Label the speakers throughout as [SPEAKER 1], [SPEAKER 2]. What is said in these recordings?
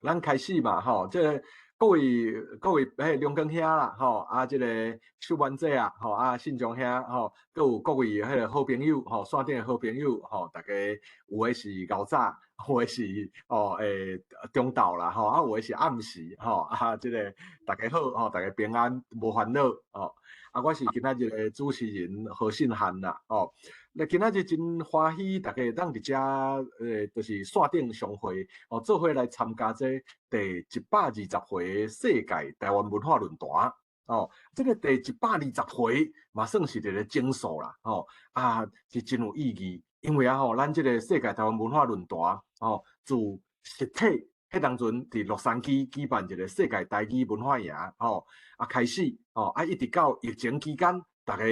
[SPEAKER 1] 咱开始嘛，即个各位龙江兄啦，即个秀班姐啊，信中兄，各有各位迄个好朋友，线顶的好朋友，大家有诶是熬早，有诶是中昼啦，有诶是暗时，即个大家好，大家平安无烦恼，我是今仔日的主持人何信涵啦，那今仔日真欢喜，大家当伫遮，就是线顶相会，做伙来参加这第120回世界台湾文化论坛。这个第120回嘛算是一个整数啦，是真有意义，因为咱这个世界台湾文化论坛，自实体迄当阵伫洛杉矶举办一个世界台语文化营，开始，一直到疫情期间，大家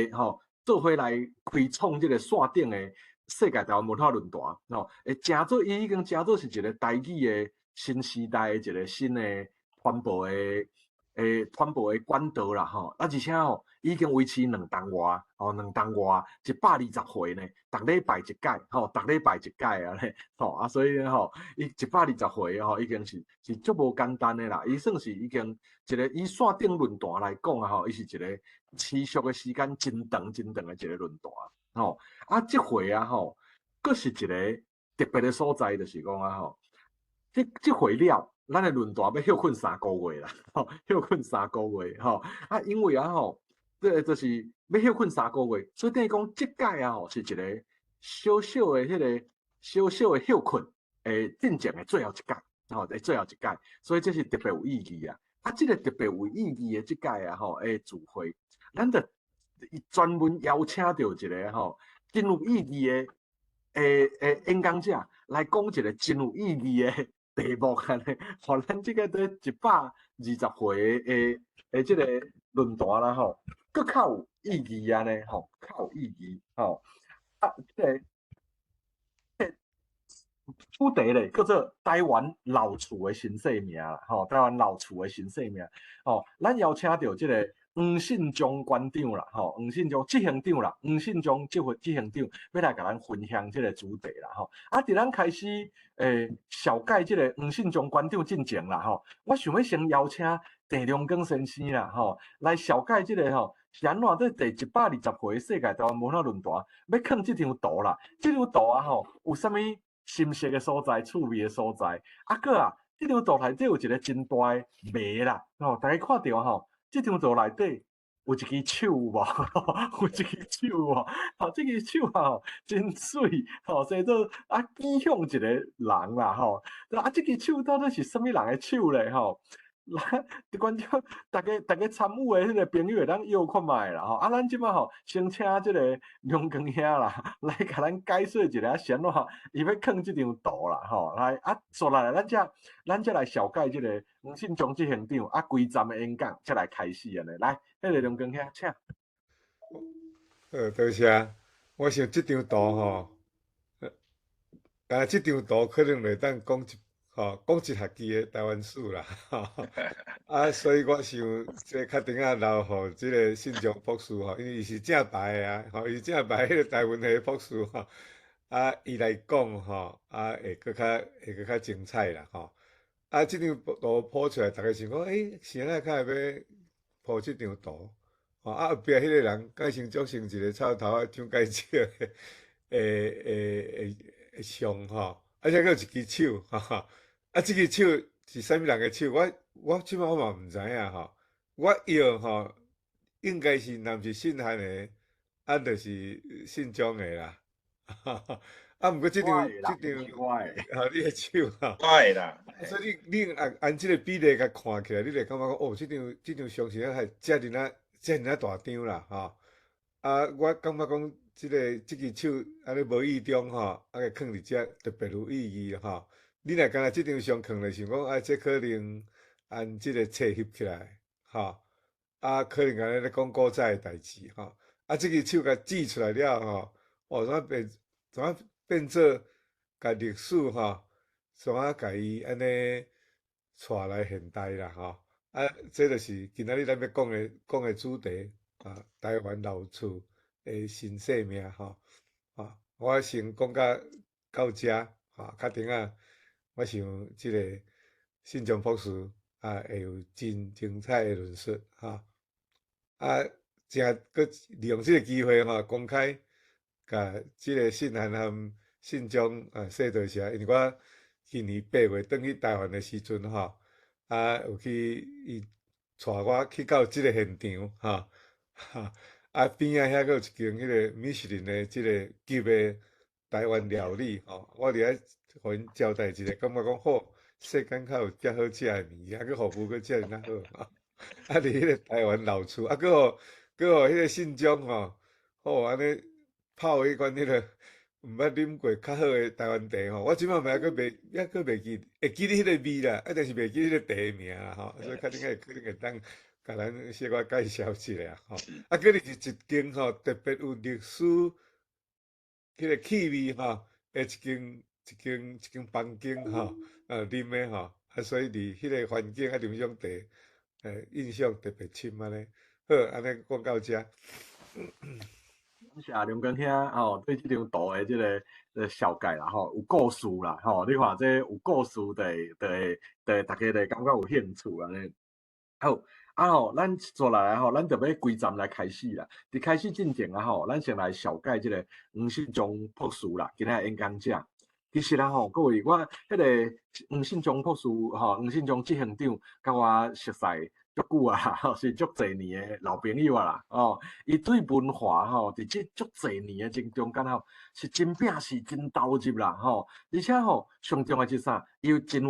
[SPEAKER 1] 做伙来开创这个线顶的世界台湾文化论坛，真做伊已经真做是一个台语的新时代的一个新的传播的管道啦，而且已经维持2档外120回呢，逐礼拜一届，逐礼拜一届啊咧，所以伊120回已经是足无简单的啦，伊算是已经一个以线顶论坛来讲伊是一个持续的时间真长真长的一个论坛，这回佫是一个特别的所在，就是讲这回了，咱的论坛要休困3个月啦，休困3个月，因为这就是要休困3个月，所以等于讲这届是一个小小的迄个小小的休困，进前的最后一届，最后一届，所以这是特别有意义啊。这个特别有意义的这届聚会，咱就专门邀请到一个真有意义的演讲者来讲一个真有意义的题目安尼，互咱这个在120回这个论坛啦佫较有意义安尼较有意义这个主题咧叫做台湾老厝的新生命啦，台湾老厝的新生命，咱邀请到这个黄信忠馆长啦，黄信忠执行长啦，黄信忠执行长要来甲咱分享这个主题啦，伫咱开始小解这个黄信忠馆长进前啦，我想要先邀请郑良根先生啦，来小解这个是安怎在第120回世界台湾文化论坛要放这张图啦，这张图有啥物？深色的所在、趣味的所在，这张图内底有一个真大的谜啦，大家看到这张图内底有一支手无？有一支手无？这支手真水，生做指向一个人啦，这支手到底是什么人的手咧？观众，大家参与的迄个朋友会当邀看卖啦，咱即摆先请即个梁光兄啦，来甲咱解说一下先怎伊要放即张图啦，来坐来咱则来小解即个黄信忠执行长规站的演讲，则来开始安尼，来，迄个梁光兄，请。
[SPEAKER 2] 多谢。我想即张图即张图可能会当讲一学期的台湾史啦，所以我想这较顶留互即个信中博士因为伊是正牌的伊是正牌迄个台湾系博士伊来讲会佫较精彩啦即张图铺出来，大家想讲，是安怎较会要铺即张图？后壁迄个人改成做成一个草头蒋介石的像而且佫有一支手即支手是啥物人的手？我即摆我嘛毋知影我摇应该是若毋是信函的，就是信中的啦。毋过即张，你的手
[SPEAKER 3] 对啦，
[SPEAKER 2] 所以你按即个比例甲看起来，你就感觉讲即张相是遮尔大张啦我感觉讲即支手安尼无意中甲放伫遮特别有意义你若干若即张相放咧，想讲这可能按即个册翕起来可能安尼咧讲古早的代志即支手甲指出来了怎啊变做甲历史怎啊甲伊安尼带来现代啦这就是今仔日咱要讲的主题台湾老厝的新生命我先讲到遮较顶我想即个信中博士会有真精彩的论述啊，正搁利用即个机会公开甲即个信函和信中说道一下，因为我今年8月转去台湾的时阵有去伊带我去到即个现场边仔遐佫有一间迄个米其林的即个级的台湾料理我伫遐互因招待一下，感觉讲好，世间较有遮好食的物件，佫服务佫遮尔好伫迄个台湾老厝佫互迄个信中安尼泡迄款迄个毋捌啉过较好的台湾茶我即满嘛佫袂记，会记你迄个味啦，但是袂记迄个茶的名啦所以可能会当甲咱小可介绍一下佫是一间特别有历史迄个气味的一间房间啉的所以伫迄个环境啉种茶印象特别深安尼。好，安尼讲到遮。
[SPEAKER 1] 感谢梁光兄对即张图的即个小解啦有故事啦你看这有故事大家就感觉有兴趣安尼。好咱做来咱就要规站来开始啦。伫开始进前咱先来小解即个黄信忠博士啦，今仔演讲者。其实啦各位，我迄个黄信忠博士黄信忠执行长，甲我熟识足久啊是足侪年的老朋友啊啦伊对文化伫即足侪年的中间是真拼是真投入啦而且上重要是啥？伊有真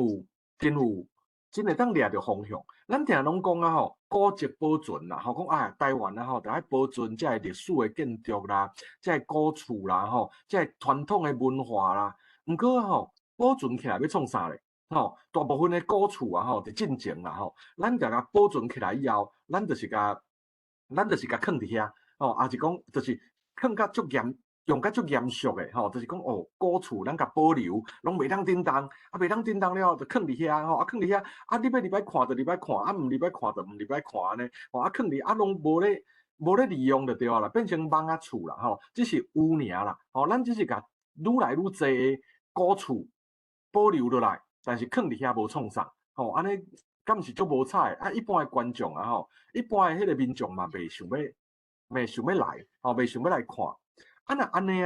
[SPEAKER 1] 会当掠着方向。咱定拢讲古迹保存啦讲台湾就爱保存遮历史的建筑啦，遮古厝啦遮传统的文化啦。毋过保存起来要创啥咧？大部分的古厝伫进前啦咱甲保存起来以后，咱就是甲囥伫遐也是讲就是囥甲足严，用甲足严肃的就是讲古厝咱甲保留，拢袂当叮当，袂当叮当了就囥伫遐囥伫遐你要入来看就入来看，毋入来看就毋入来看安尼囥伫拢无咧利用就对啦，变成网仔厝啦只是有尔啦咱只是甲愈来愈侪古厝保留落来，但是囥伫遐无创啥安尼敢毋是足无彩一般的观众一般的迄个民众嘛袂想要来袂想要来看若安尼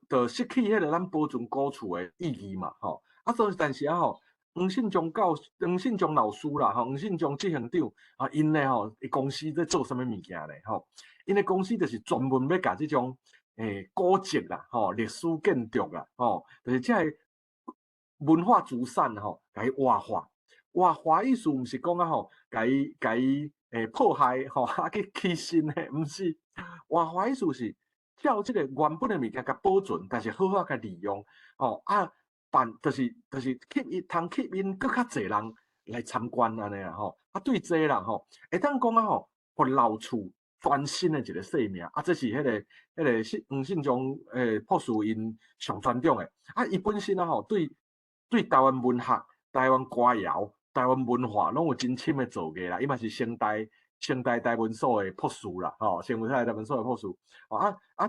[SPEAKER 1] 就失去迄个咱保存古厝的意义嘛所以但是黄信忠老师啦黄信忠执行长因咧伊公司在做啥物物件咧因的公司就是专门要甲即种古迹啦历史建筑啦就是遮个文化资产甲伊活化。活化意思毋是讲甲伊迫害去起新的，毋是。活化意思是照即个原本的物件甲保存，但是好好甲利用就是通吸引更较侪人来参观安尼对这人会当讲互老厝全新的一个生命这是迄个黄信忠博士因上专长的伊本身对台湾文学、台湾歌谣、台湾文化拢有真深的造诣啦，伊嘛是清代台文所的博士啦清代台文所的博士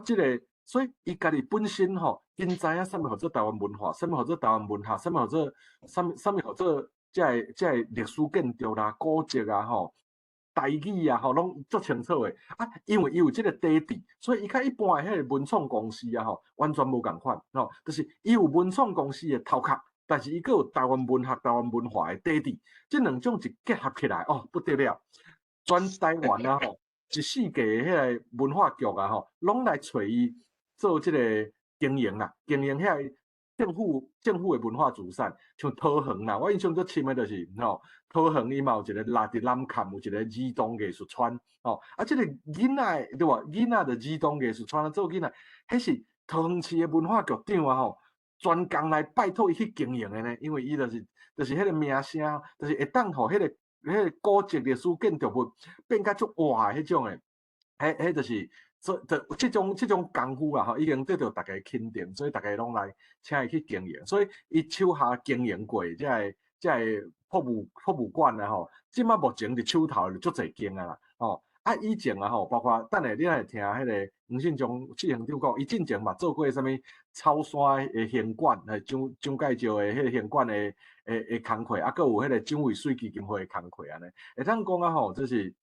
[SPEAKER 1] 即个所以伊家己本身因知影啥物叫做台湾文化，啥物叫做台湾文学，啥物叫做遮个历史建筑啦、古迹台语拢足清楚的因为伊有即个底子，所以伊较一般的迄个文创公司完全无共款就是伊有文创公司的头壳。但是伊佫有台湾文学、台湾文化的底子，即两种一结合起来不得了！全台湾一世纪迄个文化局拢来找伊做即个经营遐政府的文化资产，像桃园啦，我印象最深的就是桃园伊嘛有一个伫南崁有一个儿童艺术村即个囡仔对吧？囡仔的儿童艺术村做囡仔，迄是桃园市的文化局长专工来拜托伊去经营的呢，因为伊就是迄个名声，就是会当互迄个古迹历史建筑物变甲足活的迄种的，迄就是即种功夫已经得到大家肯定，所以大家拢来请伊去经营，所以伊手下经营过即个博物馆即摆目前伫手头就足侪间啊啦啊，以前啊吼，包括等下你来听迄个黄信忠市行长讲，伊进前嘛做过啥物草山的行管，蒋介石的迄个行管的工课，啊，佮有迄个蒋渭水基金会的工课安尼，会当讲啊吼，就是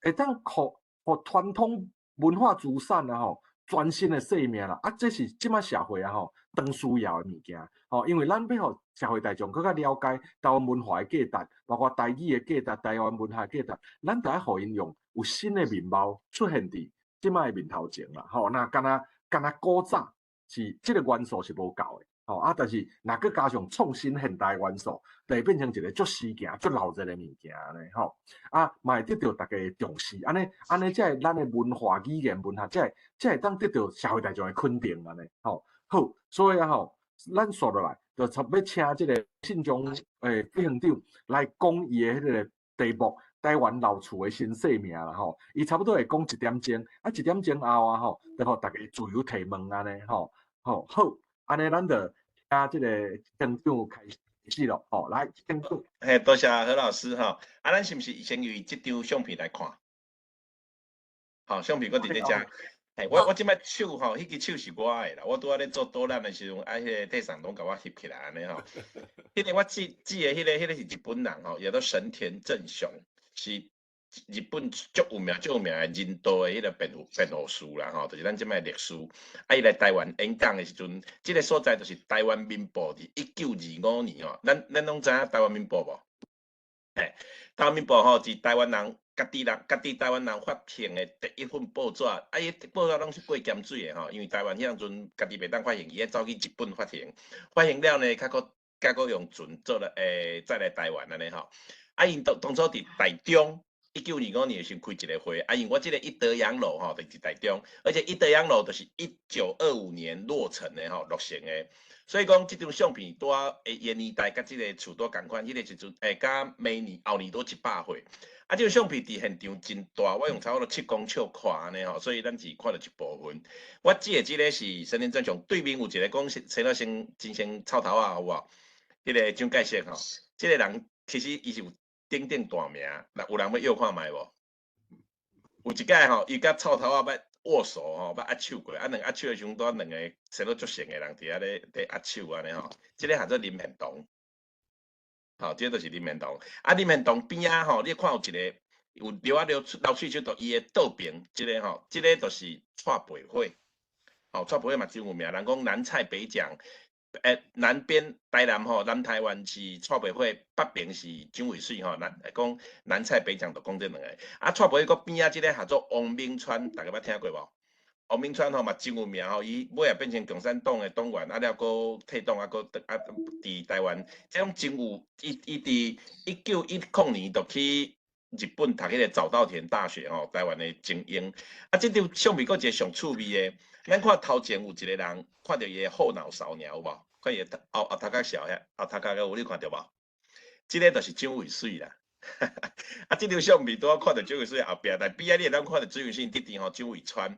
[SPEAKER 1] 会当互传统文化资产啊吼，全新的生命啦，啊，这是即摆社会啊吼，当需要的物件，吼，因为咱要互社会大众更加了解台湾文化的价值，包括台语的价值、台湾文化的价值，咱就要互因用有新的面貌出现伫即摆的面头前啦，吼，那敢若古早是即个元素是无够的。吼啊，但是若佮加上创新现代元素，就会变成一个足事件、足闹热的物件咧，吼啊，嘛会得到大家的重视，安尼才会咱的文化、语言、文化，才会当得到社会大众的肯定安尼，吼好，所以啊吼，咱说落来，就差要请即个信中副行长来讲伊的迄个题目。台湾老厝的新生命啦吼，伊差不多会讲1点钟，啊1点钟后啊吼，就互大家自由提问安尼吼，好，安尼咱就即个行长开始咯，吼，来行长。
[SPEAKER 3] 嘿，多谢何老师吼，啊，咱是毋是先由即张相片来看？好，相片我伫咧遮。嘿，我即摆手吼，迄支手是我诶啦，我拄仔咧做导览诶时阵，迄个队长拢甲我翕起来安尼吼。迄个我指诶，迄个是日本人吼，叫做神田正雄，是日本足有名诶人道诶迄个辩护士啦吼，就是咱即摆历史。啊，伊来台湾演讲诶时阵，即个所在就是台湾民报伫1925年吼，咱拢知影台湾民报无？嘿，台湾民报吼是台湾人。家己台湾人发行的第一份报纸，啊，伊报纸拢是过咸水的吼，因为台湾迄阵阵家己袂当发行，伊走去日本发行，发行了呢，甲佫用船做了再来台湾安尼吼。啊，因当初伫台中，1925年先开一个会，啊，因为我即个一德阳楼吼，就是台中，而且一德阳楼就是1925年落成的吼，落成的。所以讲，即张相片拄啊，年代甲即个厝拄共款，迄个时阵，甲明年后年拄100岁。啊，这个相片伫现场真大，我用差不多7公尺看安尼吼，所以咱是看到一部分。我指的即个是神田正雄，对面有一个讲生了真生臭头啊，有无？迄个蒋介石吼，即个人其实伊是有鼎大名，有人要约看卖无？有一摆吼，伊甲臭头啊捌握手吼，捌握手过，啊两握手的时阵，拄两个生了足成的人伫遐咧握手安尼吼，即个喊做林献堂。好，这就是林献堂。啊，林献堂边啊吼，你看有一个有流水手，伊的倒边，即个吼，即个就是蔡培火。好，蔡培火嘛真有名，人讲南蔡北蒋，南边台南吼，南台湾是蔡培火，北边是蒋渭水吼，讲南蔡北蒋就讲这两个。啊，蔡培火个边啊，即个叫做王明川，大家捌听过无？王明川吼嘛真有名吼，伊尾也变成共产党的党员，啊了佫退党，啊佫伫台湾，这种真有，伊伫1910年就去日本读迄个早稻田大学吼，台湾的精英。啊，这张相片佫一个上趣味的，咱看头前有一个人，看到伊的后脑勺有无？看伊后头壳小遐，后头壳有你看到无？这个就是蒋渭水啦。啊，这张相片拄好看到蒋渭水后壁，但边仔你会当看到蒋渭水弟弟吼，蒋渭川。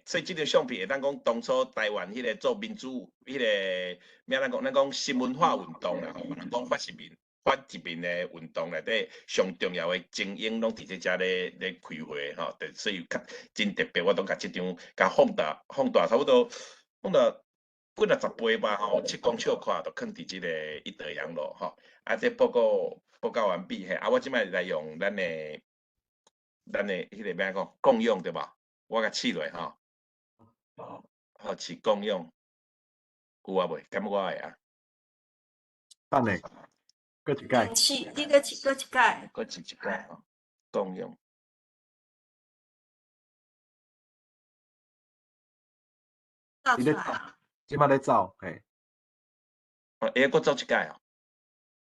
[SPEAKER 3] 所以这张相片会当讲当初台湾迄个做民主迄个，咩咱讲新文化运动啦，吼，人讲发一面的运动内底上重要的精英拢伫这遮咧开会吼，所以真特别，我都甲这张甲放大差不多几60倍吧吼，7公尺宽，就放伫这个一德阳路吼。啊，这报告完毕嘿，啊，我即摆来用咱的迄个咩讲共用对吧？我甲试落吼，好是共用，有啊未？敢我会啊？
[SPEAKER 1] 等下，搁一届。
[SPEAKER 4] 你搁一届。
[SPEAKER 3] 搁一届吼，共用。
[SPEAKER 4] 倒出来啊！
[SPEAKER 1] 即摆咧走，嘿。
[SPEAKER 3] 会搁走一届哦？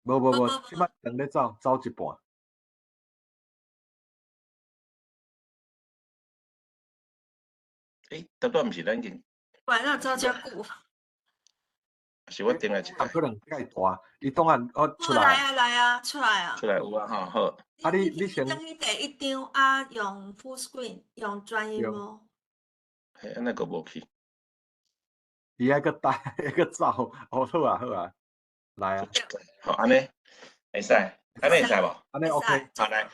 [SPEAKER 1] 无，即摆正咧走一半。
[SPEAKER 3] 倒毋是咱经。
[SPEAKER 4] 晚上走遮久。
[SPEAKER 3] 是我顶来一届。
[SPEAKER 1] 可能介大，伊档案出来。
[SPEAKER 4] 来出来啊！
[SPEAKER 3] 出来有啊，好。
[SPEAKER 1] 啊，你先。
[SPEAKER 4] 等于第一张啊，用 full screen， 用专业无？
[SPEAKER 3] 嘿，安尼个无去。
[SPEAKER 1] 伊还佫带，佫走，好啊，来啊！
[SPEAKER 3] 好，安尼会使，安尼会使无？
[SPEAKER 1] 安尼 OK。
[SPEAKER 3] 好来，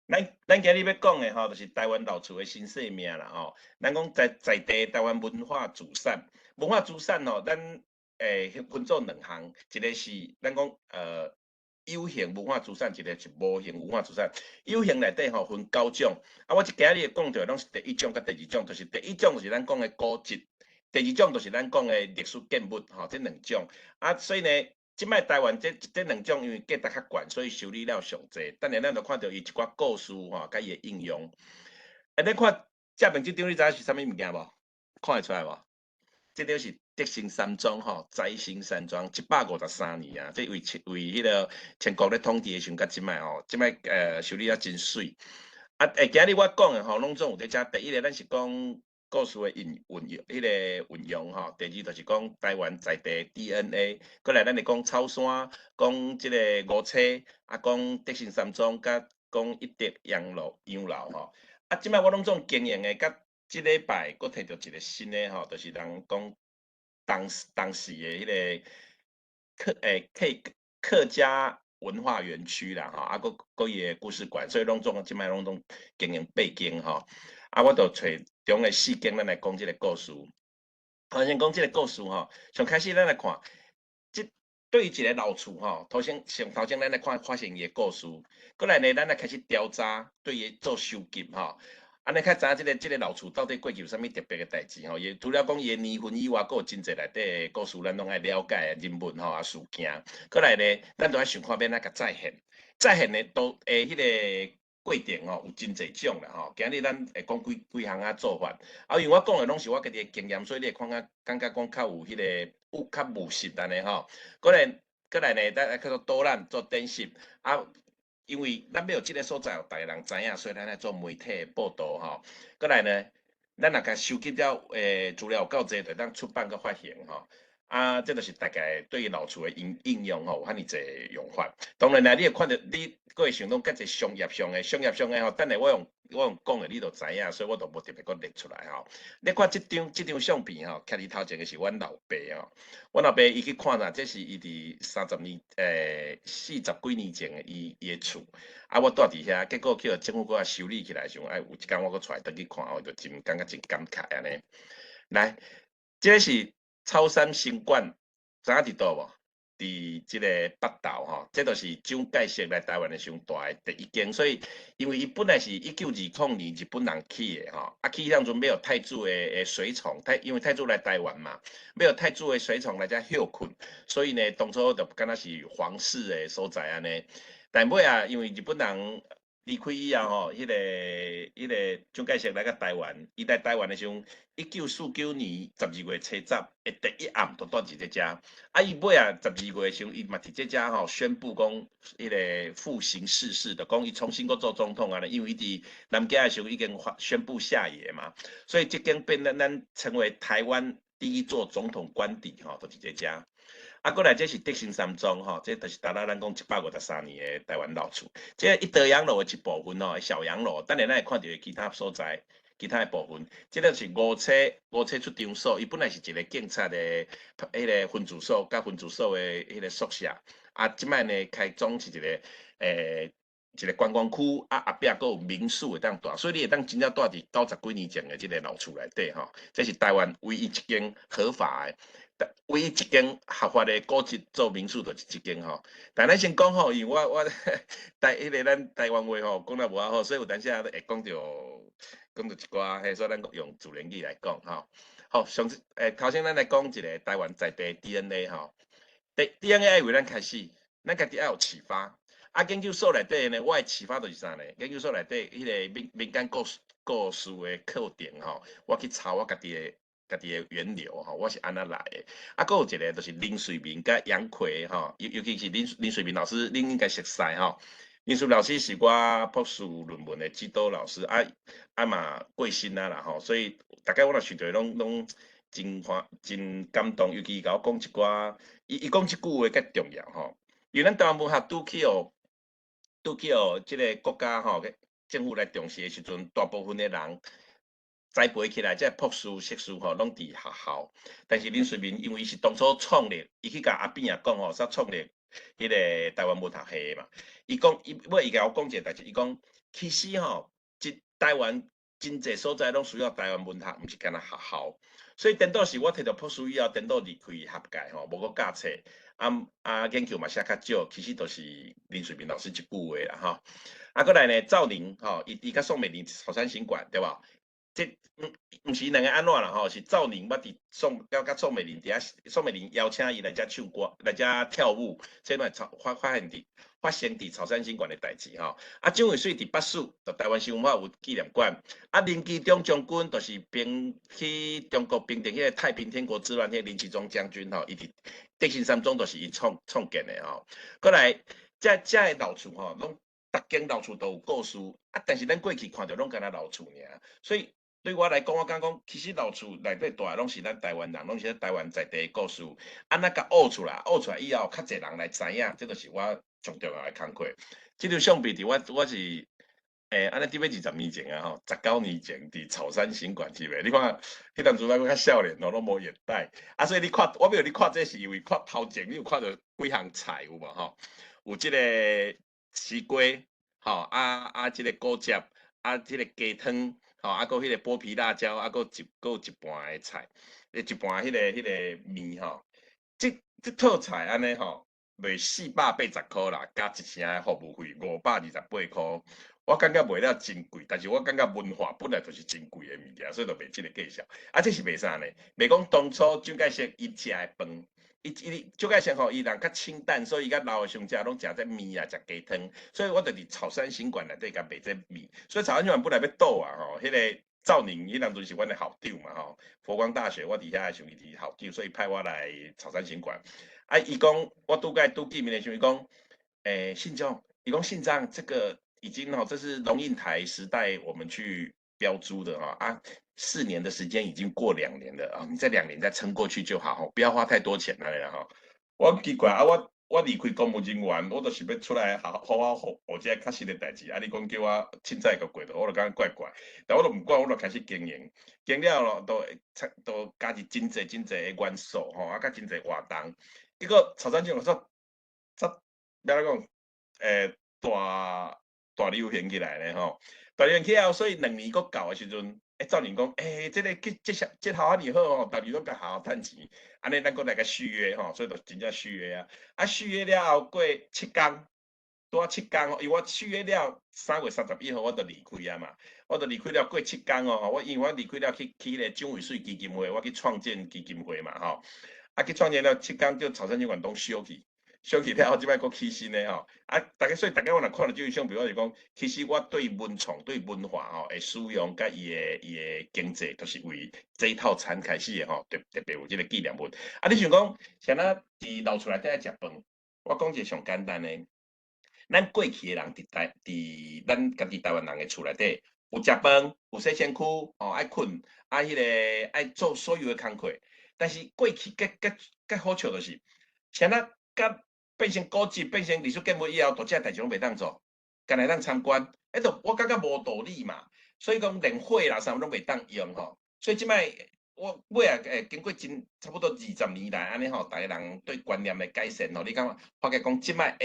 [SPEAKER 3] 咱今日要讲的吼，就是台湾老厝的新生命啦吼。咱讲在地台湾文化资产，文化资产吼，咱分做两项，一个是咱讲有形文化资产，一个是无形文化资产。有形内底吼分9种，啊，我今日讲到拢是第一种甲第二种，就是第一种就是咱讲的古迹，第二种就是咱讲的历史建物吼，这两种。啊，所以呢。即摆台湾这两种因为价值较悬，所以修理了上济。等下咱就看到伊一寡故事吼，甲伊的应用。你看下面这张，你知影是啥物物件无？看会出来无？这张是德兴山庄吼，摘星山庄153年啊，这为迄个全国咧统治的时阵，甲即摆吼，即摆修理啊真水。啊，今日我讲的吼，拢总有伫遮。第一个咱是讲。故事的运用，迄个运用吼。第二就是讲台湾在地 DNA， 过来咱来讲草山，讲即个五车，啊讲德兴山庄，甲讲一德养老吼。啊，即摆我拢总经营的，甲即礼拜佫摕到一个新的吼，就是人讲当时的迄个客家文化园区啦吼，啊佫伊的故事馆，所以拢总即摆拢总经营8间吼。啊，我著找中的4间，咱来讲即个故事。先讲即个故事吼，上开始咱来看，即对于一个老厝吼，头先咱来看发现伊的故事，过来呢，咱来开始调查，对伊做收集吼。安尼较知影即个老厝到底过去有啥物特别的代志吼？伊除了讲伊的年份以外，佫有真侪内底的故事，咱拢爱了解人物吼啊事件。过来呢，咱都爱想看要哪甲再现，再现的都迄个。过程吼有真侪种啦吼，今日咱会讲几项啊做法，啊因为我讲的拢是我家己的经验，所以你会感觉讲较有迄个较务实安尼吼。过来呢，咱叫做导览做展示啊，因为咱要有即个所在，有大家人知影，所以咱来做媒体报道吼。过来呢，咱若甲收集了资料有够侪，就当出版佮发行吼。啊，这就是大概对于老厝的应用吼，有遐尼侪用法。当然啦，你会看到你。佫会想讲，甲一商业上的吼，等下我用讲的，你就知影，所以我就无特别佫列出来吼。你看即张相片吼，徛伫头前的是阮老爸吼。阮老爸伊去看啦，这是伊伫30年40几年前的伊的厝。啊，我住伫遐，结果去政府佫修理起来，想有一天我佫出来倒去看，我就真感觉真感慨安尼。来，这是草山新馆，知影伫倒无？伫即个北投吼，这就是蒋介石来台湾的上大的第一间，所以因为伊本来是1920年日本人起的吼，啊起迄阵没有太祖的随从，因为太祖来台湾嘛，没有太祖的随从来遮休困，所以呢，当初就敢若是皇室的所在安尼。但尾啊，因为日本人离开以后吼，迄个蒋介石来到台湾，伊来台湾的时阵，1949年12月初10的第一暗就住伫这遮。啊，伊尾啊12月时阵，伊嘛伫这遮吼宣布讲，迄个复行世事，就讲伊重新佫做总统啊咧。因为伊伫南京的时候已经宣布下野嘛，所以这间变咱成为台湾第一座总统官邸吼，就伫这遮。啊，过来这是德兴山庄吼，这就是咱讲153年的台湾老厝。这一德阳楼的一部分吼，小洋楼，等下咱会看到其他所在。其他的部分，这个是五车出张所，伊本来是一个警察的迄个分驻所，甲分驻所的迄个宿舍。啊，即摆呢开装是一个一个观光区，啊后壁佫有民宿会当住，所以你会当真正住伫90几年前的即个老厝内底吼。这是台湾唯一一间合法的，唯一一间合法的古迹做民宿就是这间吼。但咱先讲吼，因为我迄个咱台湾话吼讲得无好，所以有当时会讲到一寡，所以咱用自然语来讲吼。好，头先咱来讲一个台湾在地 DNA 吼。DNA 为咱开始，咱家己要有启发。啊，研究所内底呢，我的启发就是啥呢？研究所内底迄个民间故事的课程吼，我去查我家己的源流吼，我是安那来的。啊，佫有一个就是林水明甲杨奎吼，尤其是林水明老师，恁应该熟悉吼。林水明老师是我博士论文的指导老师，啊嘛过身啊啦吼，所以大概我若想着拢真感动，尤其甲我讲一寡，伊讲一句话较重要吼，因为咱台湾文学拄去即个国家吼，政府来重视的时阵，大部分的人栽培起来，即博士、硕士吼，拢伫学校。但是林水明因为伊是当初创立，伊去甲阿扁也讲吼，煞创立迄个台湾文学系嘛。伊讲，伊甲我讲一个代志，伊讲其实吼，台湾真济所在拢需要台湾文学，毋是干那学校。所以颠倒是我摕到博士以后，颠倒离开学界吼，无搁教册，研究嘛写较少，其实都是林水平老师一句话啦吼。啊，过来呢，赵宁吼，伊甲宋美龄草山行馆对吧？这毋是两个安怎啦吼，是赵宁捌伫甲宋美龄伫遐，宋美龄邀请伊来遮唱歌，来遮跳舞，这段发生伫草山新馆的代志吼。啊，蒋渭水伫八四，就台湾新文化有纪念馆。啊，林基中将军就是去中国平定迄个太平天国之乱，迄个林奇忠将军吼，伊伫德行三中都是伊创建的吼。过来，遮的老厝吼，拢逐间老厝都有故事，啊，但是咱过去看到拢敢若老厝尔，所以。对我来讲，我感讲，其实老厝内底大拢是咱台湾人，拢是台湾在地的故事。安那甲挖出来以后，较侪人来知影，这就是我上重要的工课。这张相片伫我是安尼伫要20年前啊吼，19年前伫草山行馆翕的。你看，迄阵阵我较少年咯，拢无眼袋。啊，所以你看，我要你看这是因为看头前，你有看到几项菜有无吼？有即个西瓜，吼即个果汁，即个鸡汤。吼，啊，搁迄个剥皮辣椒，啊，搁有一盘的菜，一盘迄个面吼，这套菜安尼吼，卖480块啦，加一成的服务费528块。我感觉卖了真贵，但是我感觉文化本来就是真贵的物件，所以就卖这个价钱。啊，这是卖啥呢？卖讲当初蒋介石伊食的饭。蒋介石吼，伊人较清淡，所以伊甲老的上食拢食这面啊，食鸡汤。所以我就伫草山行馆内底甲卖这面。所以草山行馆本来要倒啊吼，迄个赵宁，迄当阵是阮的校长嘛吼。佛光大学我伫遐的时候，伊是校长，所以派我来草山行馆。啊，伊讲我拄见面的时候，伊讲，信中，伊讲信章这个已经吼，这是龙应台时代我们去标租的啊。4年的时间已经过2年了啊！你这2年再撑过去就好，不要花太多钱了哈。我奇怪啊，我离开公务人员，我就是要出来好好学这较实的代志啊！你讲叫我凊彩个过头，我就感觉怪怪。但我都唔管，我就开始经营，经了咯，都加入真济的元素吼，啊，甲真济活动。结果草山区说，要来讲，大流行起来咧吼，大流行起来，所以2年搁到的时阵。赵宁讲，这个这好你好哦，大家拢甲好好趁钱，安尼咱搁来个续约吼，所以就真正续约啊。啊，续约了后过7天，多7天哦，因为我续约了3月31号我就离开啊嘛，我就离开了过7天哦，因为我离开了去迄个蒋渭水基金会，我去创建基金会嘛吼，啊去创建了7天，叫草山新馆拢收去。想起了后，即摆搁起新的吼，所以大家我若看到这张相片，我就讲，其实我对文创、对文化吼的使用，甲伊的经济，都是为这一套餐开始的吼，特别有这个纪念物。啊，你想讲，像咱伫老厝内底食饭，我讲一个上简单的，咱过去的人伫咱家己台湾人的厝内底，有食饭，有洗身躯，爱困，迄个爱做所有的工课，但是过去较好笑就是，像咱甲变成古迹，变成历史建物以后，都这代志拢袂当做，干来当参观，我感觉无道理嘛。所以讲连火啦啥拢袂当用吼。所以即摆我尾啊，经过差不多20年来安尼吼，大家人对观念的改善吼，你感觉发觉讲即摆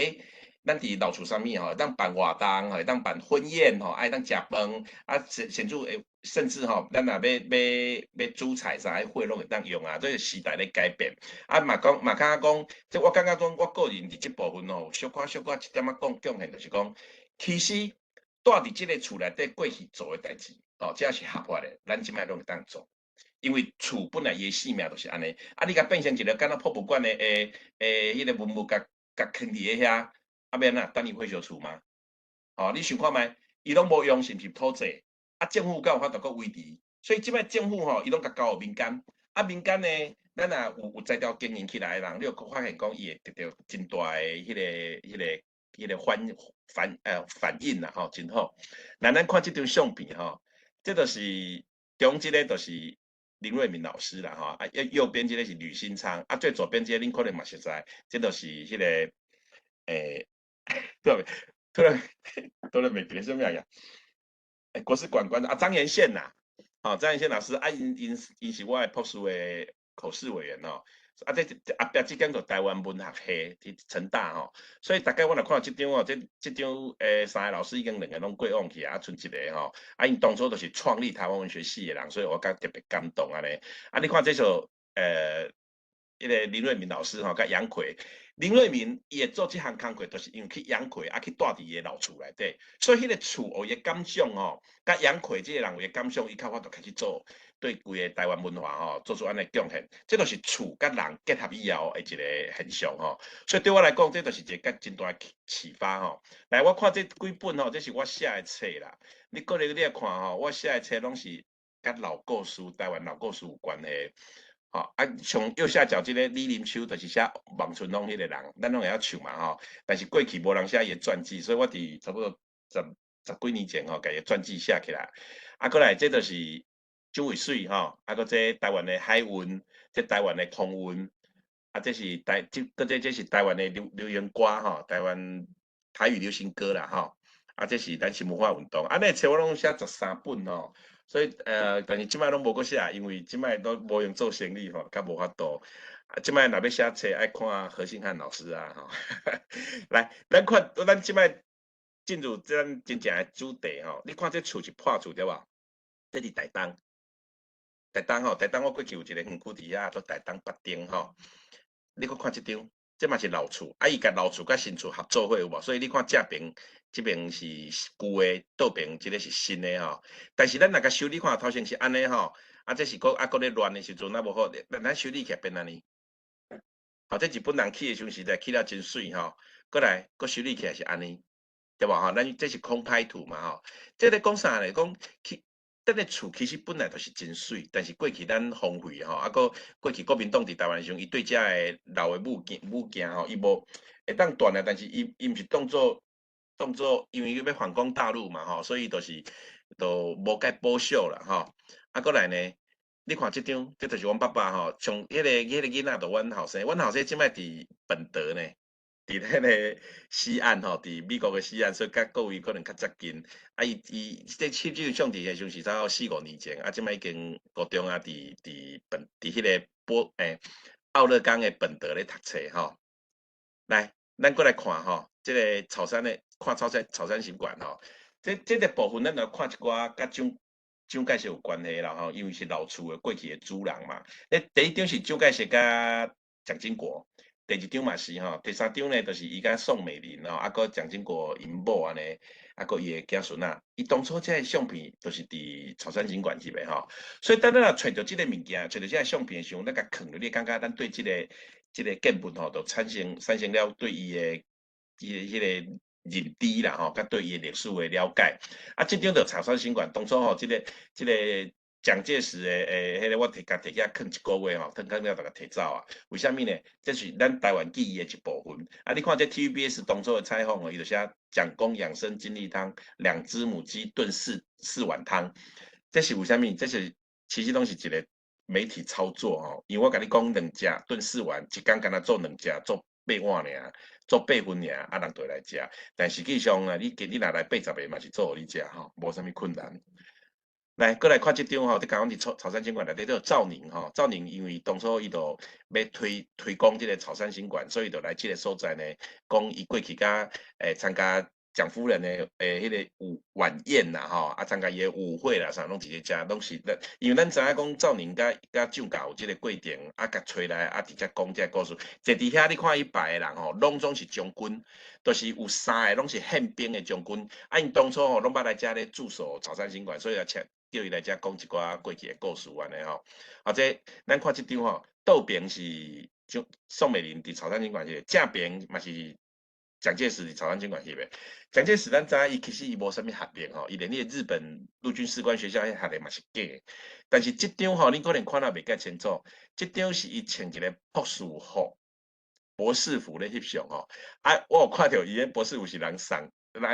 [SPEAKER 3] 咱伫老厝上面吼，当办活动，会当办婚宴吼，爱当食饭，甚至吼，咱若要煮菜啥，火拢会当用啊。这个时代咧改变，嘛感觉讲，即我感觉讲，我个人伫即部分吼，小可一点仔贡献，就是讲，其实住伫即个厝内底过去做的代志，只要是合法的，咱即摆拢会当做。因为厝本来伊性命就是安尼，你甲变成一个敢若博物馆的迄个文物，甲囥伫遐。要安等于火烧厝吗？你想看觅，伊拢无用，是毋是土地？政府敢有法度搁维持？所以即摆政府吼，伊拢甲交互民间。民间呢，咱若有才调经营起来的人，你有发现讲，伊会得到真大的迄个反应啦，吼，真好。咱看即张相片吼，这就是中即个就是林瑞明老师啦，吼，右边即个是吕新昌，最左边即个恁可能嘛实在，这就是迄个突然没记得什么呀？国史馆馆长张延宪呐，张延宪老师因是我的博士的口试委员哦，啊，后壁即间就台湾文学系伫成大吼，所以大概我若看即张哦，即张3个老师已经2个拢过往去啊，剩一个吼，啊因当初就是创立台湾文学系的人，所以我感特别感动安尼。啊，你看这首迄个林瑞明老师吼，甲杨奎，林瑞明伊会做即项工作，就是因为去杨奎啊去住伫伊的老厝内底，所以迄个厝有伊的感想吼，甲杨奎即个人有伊的感想，伊较法度开始做。对规个台湾文化吼做出安尼贡献，这就是厝甲人结合以后的一个现象吼。所以对我来讲，这就是一个真大启发吼。来，我看这几本吼，这是我写的册啦。你个人你来看吼，我写的册拢是甲老故事、台湾老故事有关系。吼啊，上右下角这个李林秋就是写望春风迄个人，咱拢会晓唱嘛吼。但是过去无人写伊的传记，所以我伫差不多十几年前吼，甲伊传记写起来。啊，过来这就是。周伟水吼，啊，搁这台湾的海运，这台湾的空运，啊，这是这是台湾的流行歌吼，台湾台语流行歌啦吼，啊，这是咱新文化运动，啊，那册我拢写13本吼，所以但是即摆拢无搁写，因为即摆都无用做生意吼，较无法度。啊，即摆若要写册，爱看何信汉老师啊吼。来，咱即摆进入咱真正的主题吼，你看这厝是破厝对无？这是台东。台东吼，台东我过去有一个园区伫遐，做台东北顶吼。你搁看即张，这嘛是老厝，啊伊甲老厝甲新厝合作伙有无？所以你看正边即边是旧的，倒边即个是新的吼。但是咱若甲修理看头先是安尼吼，啊这是搁咧乱的时阵啊无好，咱修理起来变安尼。好，这日本人起的时阵时代起了真水吼，过来搁修理起来是安尼，对无吼？咱这是空拍图嘛吼。这咧讲啥咧？讲去。咱个厝其实本来就是真水，但是过去咱荒废吼，啊，过去国民党伫台湾的时阵，伊对遮个老的物件吼，伊无会当断啊，但是伊毋是当作，因为要反攻大陆嘛吼，所以就无该保守啦吼。啊，过来呢，你看即张，这就是阮爸爸吼，像迄个囡仔，就阮后生即摆伫本德呢。伫迄个西岸吼，伫美国的西岸，所以甲各位可能较接近。啊，伊这翕照相伫的时阵是差4、5年前，啊，即摆已经高中啊，伫迄个奥勒冈的本德咧读册吼。来，咱过来看吼，这个草山行馆吼，这个部分咱来看一寡甲蒋介石有关系啦吼，因为是老厝的过去的主人嘛。第一张是蒋介石甲蒋经国。第2张嘛是吼，第3张呢，就是伊甲宋美龄吼，啊，搁蒋经国因某安尼，啊，搁伊的囝孙仔，伊当初这个相片都是伫草山景馆翕的吼，所以当咱若揣着即个物件，揣着即个相片的时候，咱甲藏落，你感觉咱对即个建物吼，就产生了对伊的迄个认知啦吼，甲对伊的历史的了解。啊，即张就草山景馆当初吼，即个蒋介石的迄个我摕遐囥1个月吼，囥了大家摕走啊。为虾米呢？这是咱台湾记忆的一部分。啊，你看这 TVBS 当初的采访哦，伊就写蒋公养生精力汤，2只母鸡炖4碗汤。这是为虾米？这是其实拢是一个媒体操作吼。因为我甲你讲2只炖4碗，一工敢若做2只，做8碗尔，做8份尔，啊人就会来食。但实际上啊，你若来80个嘛是做互你食吼，无啥物困难。来，过来看即张吼，伫台湾伫草山新馆内底都有赵宁吼，赵宁因为当初伊就要推广即个草山新馆，所以就来即个所在呢，讲伊过去甲参加蒋夫人的迄个晚宴啦吼，啊参加伊的舞会啦啥，拢直接遮，拢是咱，因为咱知影讲赵宁甲蒋家有即个过程，啊甲找来啊直接讲即个故事，坐伫遐你看伊摆的人吼，拢总是将军，都是有3个拢是宪兵的将军，啊因当初吼拢捌来遮咧驻守草山新馆，所以也请。叫伊来遮讲一寡过去的故事安尼吼，或者咱看即张吼，倒边是宋美龄伫草山景馆翕的，正边嘛是蒋介石伫草山景馆翕的。蒋介石咱知影伊其实伊无啥物学历吼，伊连迄个日本陆军士官学校迄学历嘛是假的。但是即张吼，你可能看到袂介清楚，即张是伊穿一个博士服、博士服咧翕相吼。啊，我有看到伊迄博士服是人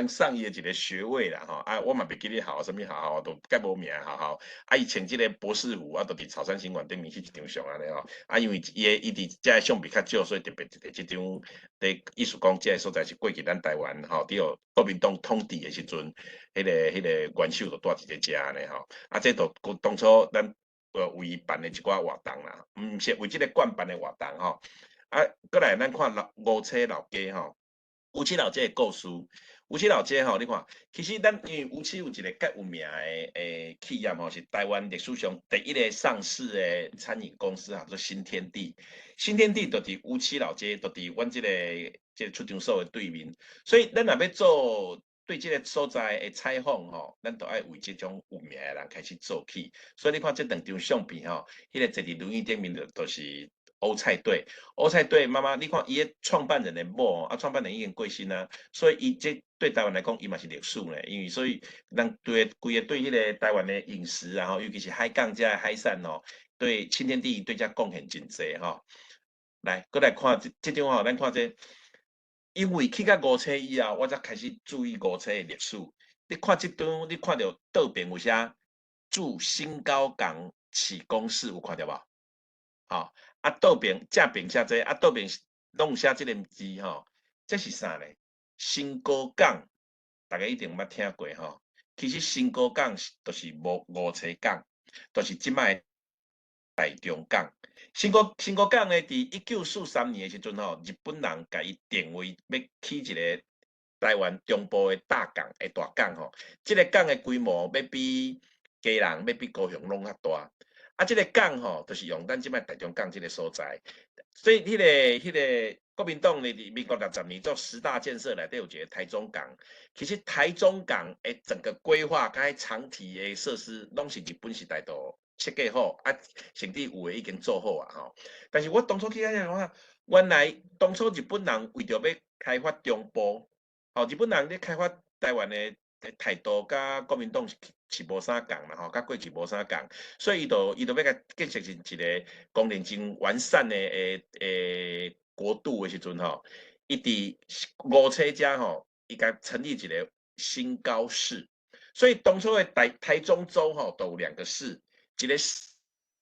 [SPEAKER 3] 送伊的一个学位啦吼，啊，我嘛袂记咧啥物学校，都介无名学校，啊，伊穿即个博士服，啊，就伫草山新馆顶面翕一张相安尼吼，啊，因为伊伫遮相片较少，所以特别摕即张，伫意思讲，遮个所在是过去咱台湾吼，伫有国民党统治的时阵，迄个元首就住伫遮安尼吼，啊，这都当初咱为办的一寡活动啦，毋是为即个馆办的活动吼。啊，过来咱看五车老街吼，乌七老街的故事。乌七老街吼，你看，其实咱因为乌七有一个较有名的企业吼，是台湾历史上第一个上市的餐饮公司，叫做新天地。新天地就伫乌七老街，就伫阮即个出张所的对面。所以咱若要做对即个所在的采访吼，咱都爱为即种有名的人开始做起。所以你看即两张相片吼，迄个坐伫轮椅顶面的都是欧菜队。欧菜队妈妈，你看伊的创办人的某啊，创办人已经过身啊，所以伊这对台湾来讲，伊嘛是历史呢。因为所以咱对规个对迄个台湾的饮食啊，尤其是海港遮海产哦，对新天地对遮贡献真济吼。来，过来看这张吼，咱看这，因为去到五车以后，我才开始注意五车的历史。你看这张，你看到倒边有写驻新高港启功室，有看到无？好、啊，倒边正边写这，啊倒边弄写这个字吼，这是啥呢？新高港，大家一定捌听过吼。其实新高港就是五车港，就是即摆台中港。新高港呢，伫1943年的时阵吼，日本人甲伊定位要起一个台湾中部的大港的大港吼。即个港的规模要比基隆、要比高雄拢较大。啊，即个港吼，就是用咱即摆台中港即个所在。所以迄个国民党呢，伫民国60年做10大建设内底有一个台中港。其实台中港的整个规划、甲长体的设施，拢是日本时代都设计好，啊，甚至有诶已经做好啊吼。但是我当初去遐看，原来当初日本人为着要开发中部，吼，日本人咧开发台湾诶态度，甲国民党是无啥共啦吼，甲过去无啥共，所以伊就要甲建设成一个功能真完善诶国度诶时阵吼，伊伫五车遮吼，伊甲成立一个新高市。所以当初的台中州吼都有2个市，一个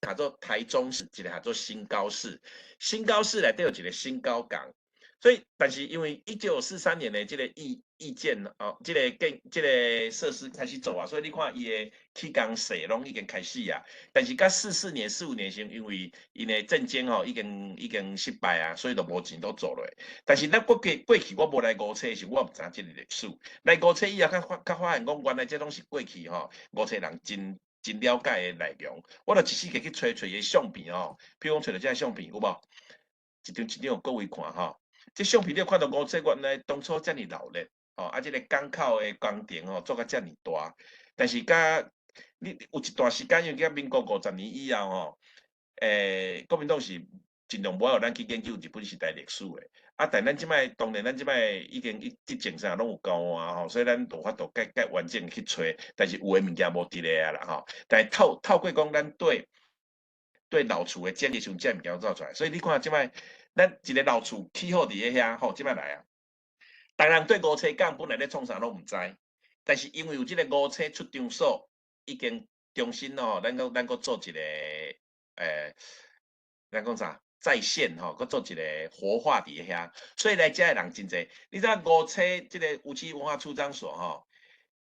[SPEAKER 3] 叫做台中市，一个叫做新高市。新高市内底有一个新高港。所以，但是因为1943年的这个意见哦，这个设施开始做啊，所以你看伊的起工势拢已经开始啊。但是到44年、45年时，因为因的战争吼已经失败啊，所以就无钱都做落。但是咱过去我无来五车时，我毋知影这个历史。来五车以后，较发现讲原来这拢是过去吼五车人真了解的内容。我就一世界去找伊的相片吼，比如讲找到这个相片有无？一张各位看吼。这相片你看到五车原来当初遮尔闹热，哦，啊，这个港口的工程哦做甲遮尔大，但是你有一段时间，因为民国50年以后吼，国民党是尽量无互咱去研究日本时代历史的，啊，但咱即摆当然咱即摆已经执政啥拢有够啊吼，所以咱无法度介完整去找，但是有诶物件无伫咧啊啦吼，但是透过讲咱对老厝的建立上，这物件造出来，所以你看即摆。咱一个老厝起好伫咧遐，吼，即摆来啊！当然对五车港本来咧创啥拢毋知，但是因为有即个五车出张所，已经重新吼，咱搁做一个咱讲啥再现吼，搁做一个活化伫咧遐，所以来遮的人真济。你知五车即个乌溪文化出张所吼，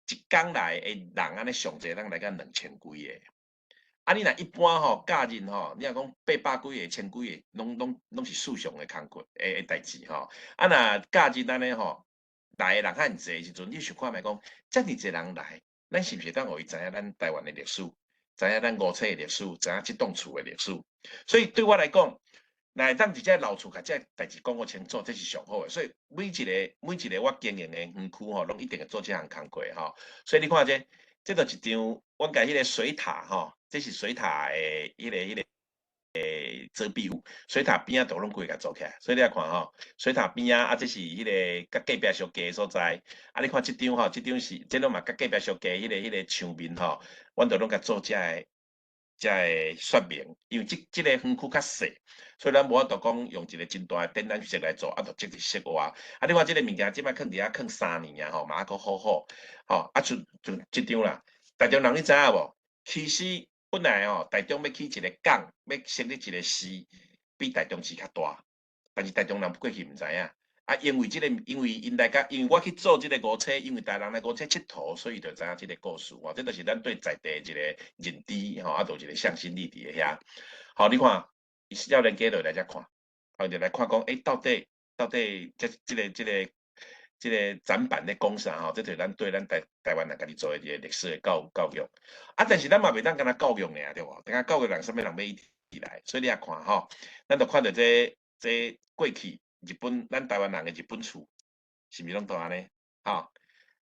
[SPEAKER 3] 一工来的人安尼上济，咱来到2000几个。啊，你若一般吼，假日吼，你若讲800几个、1000几个，拢是数上的工课诶代志吼。啊，若假日安尼吼，来的人较济时阵，你想看觅讲，遮尔济人来，咱是毋是当互伊知影咱台湾的历史，知影咱五车的历史，知影即栋厝的历史？所以对我来讲，来当一只老厝，甲这代志讲个清楚，这是上好的。所以每一个我经营的园区吼，拢一定会做这项工课吼。所以你看这就一张，阮甲迄个水塔吼。这是水塔的迄个遮蔽物，水塔边仔都拢规甲做起来，所以你来看吼，水塔边仔这是迄个甲隔壁小家的所在。啊，你看这张吼，这张是这拢嘛甲隔壁小家迄个墙面吼，阮都拢甲做遮的说明，因为这个园区较细，所以咱无法度讲用一个真大的展览室来做，啊，就即个室外。啊，你看这个物件，即摆囥伫遐囥3年啊，吼，嘛还阁好，吼，啊，就这张啦。台中人你知影无？其实本来哦，台中要起一个港，要成立一个市，比台中市较大，但是台中人过去毋知影。啊，啊，因为因大家，因为我去做这个五车，因为台人来五车佚佗，所以就知影这个故事。哦，这就是咱对在地一个认知，吼，啊，就一个向心力伫个遐。好，你看，少年家就来遮看，后就来看讲，到底这个展板咧讲啥吼？这就是咱对咱台湾人家己做的一个历史的教育。啊，但是咱嘛袂当干那教育尔，对无？等下教育人，啥物人要一起来？所以你也看吼，咱就看到这过去。日本，咱台湾人的日本厝，是毋是拢都安尼？吼，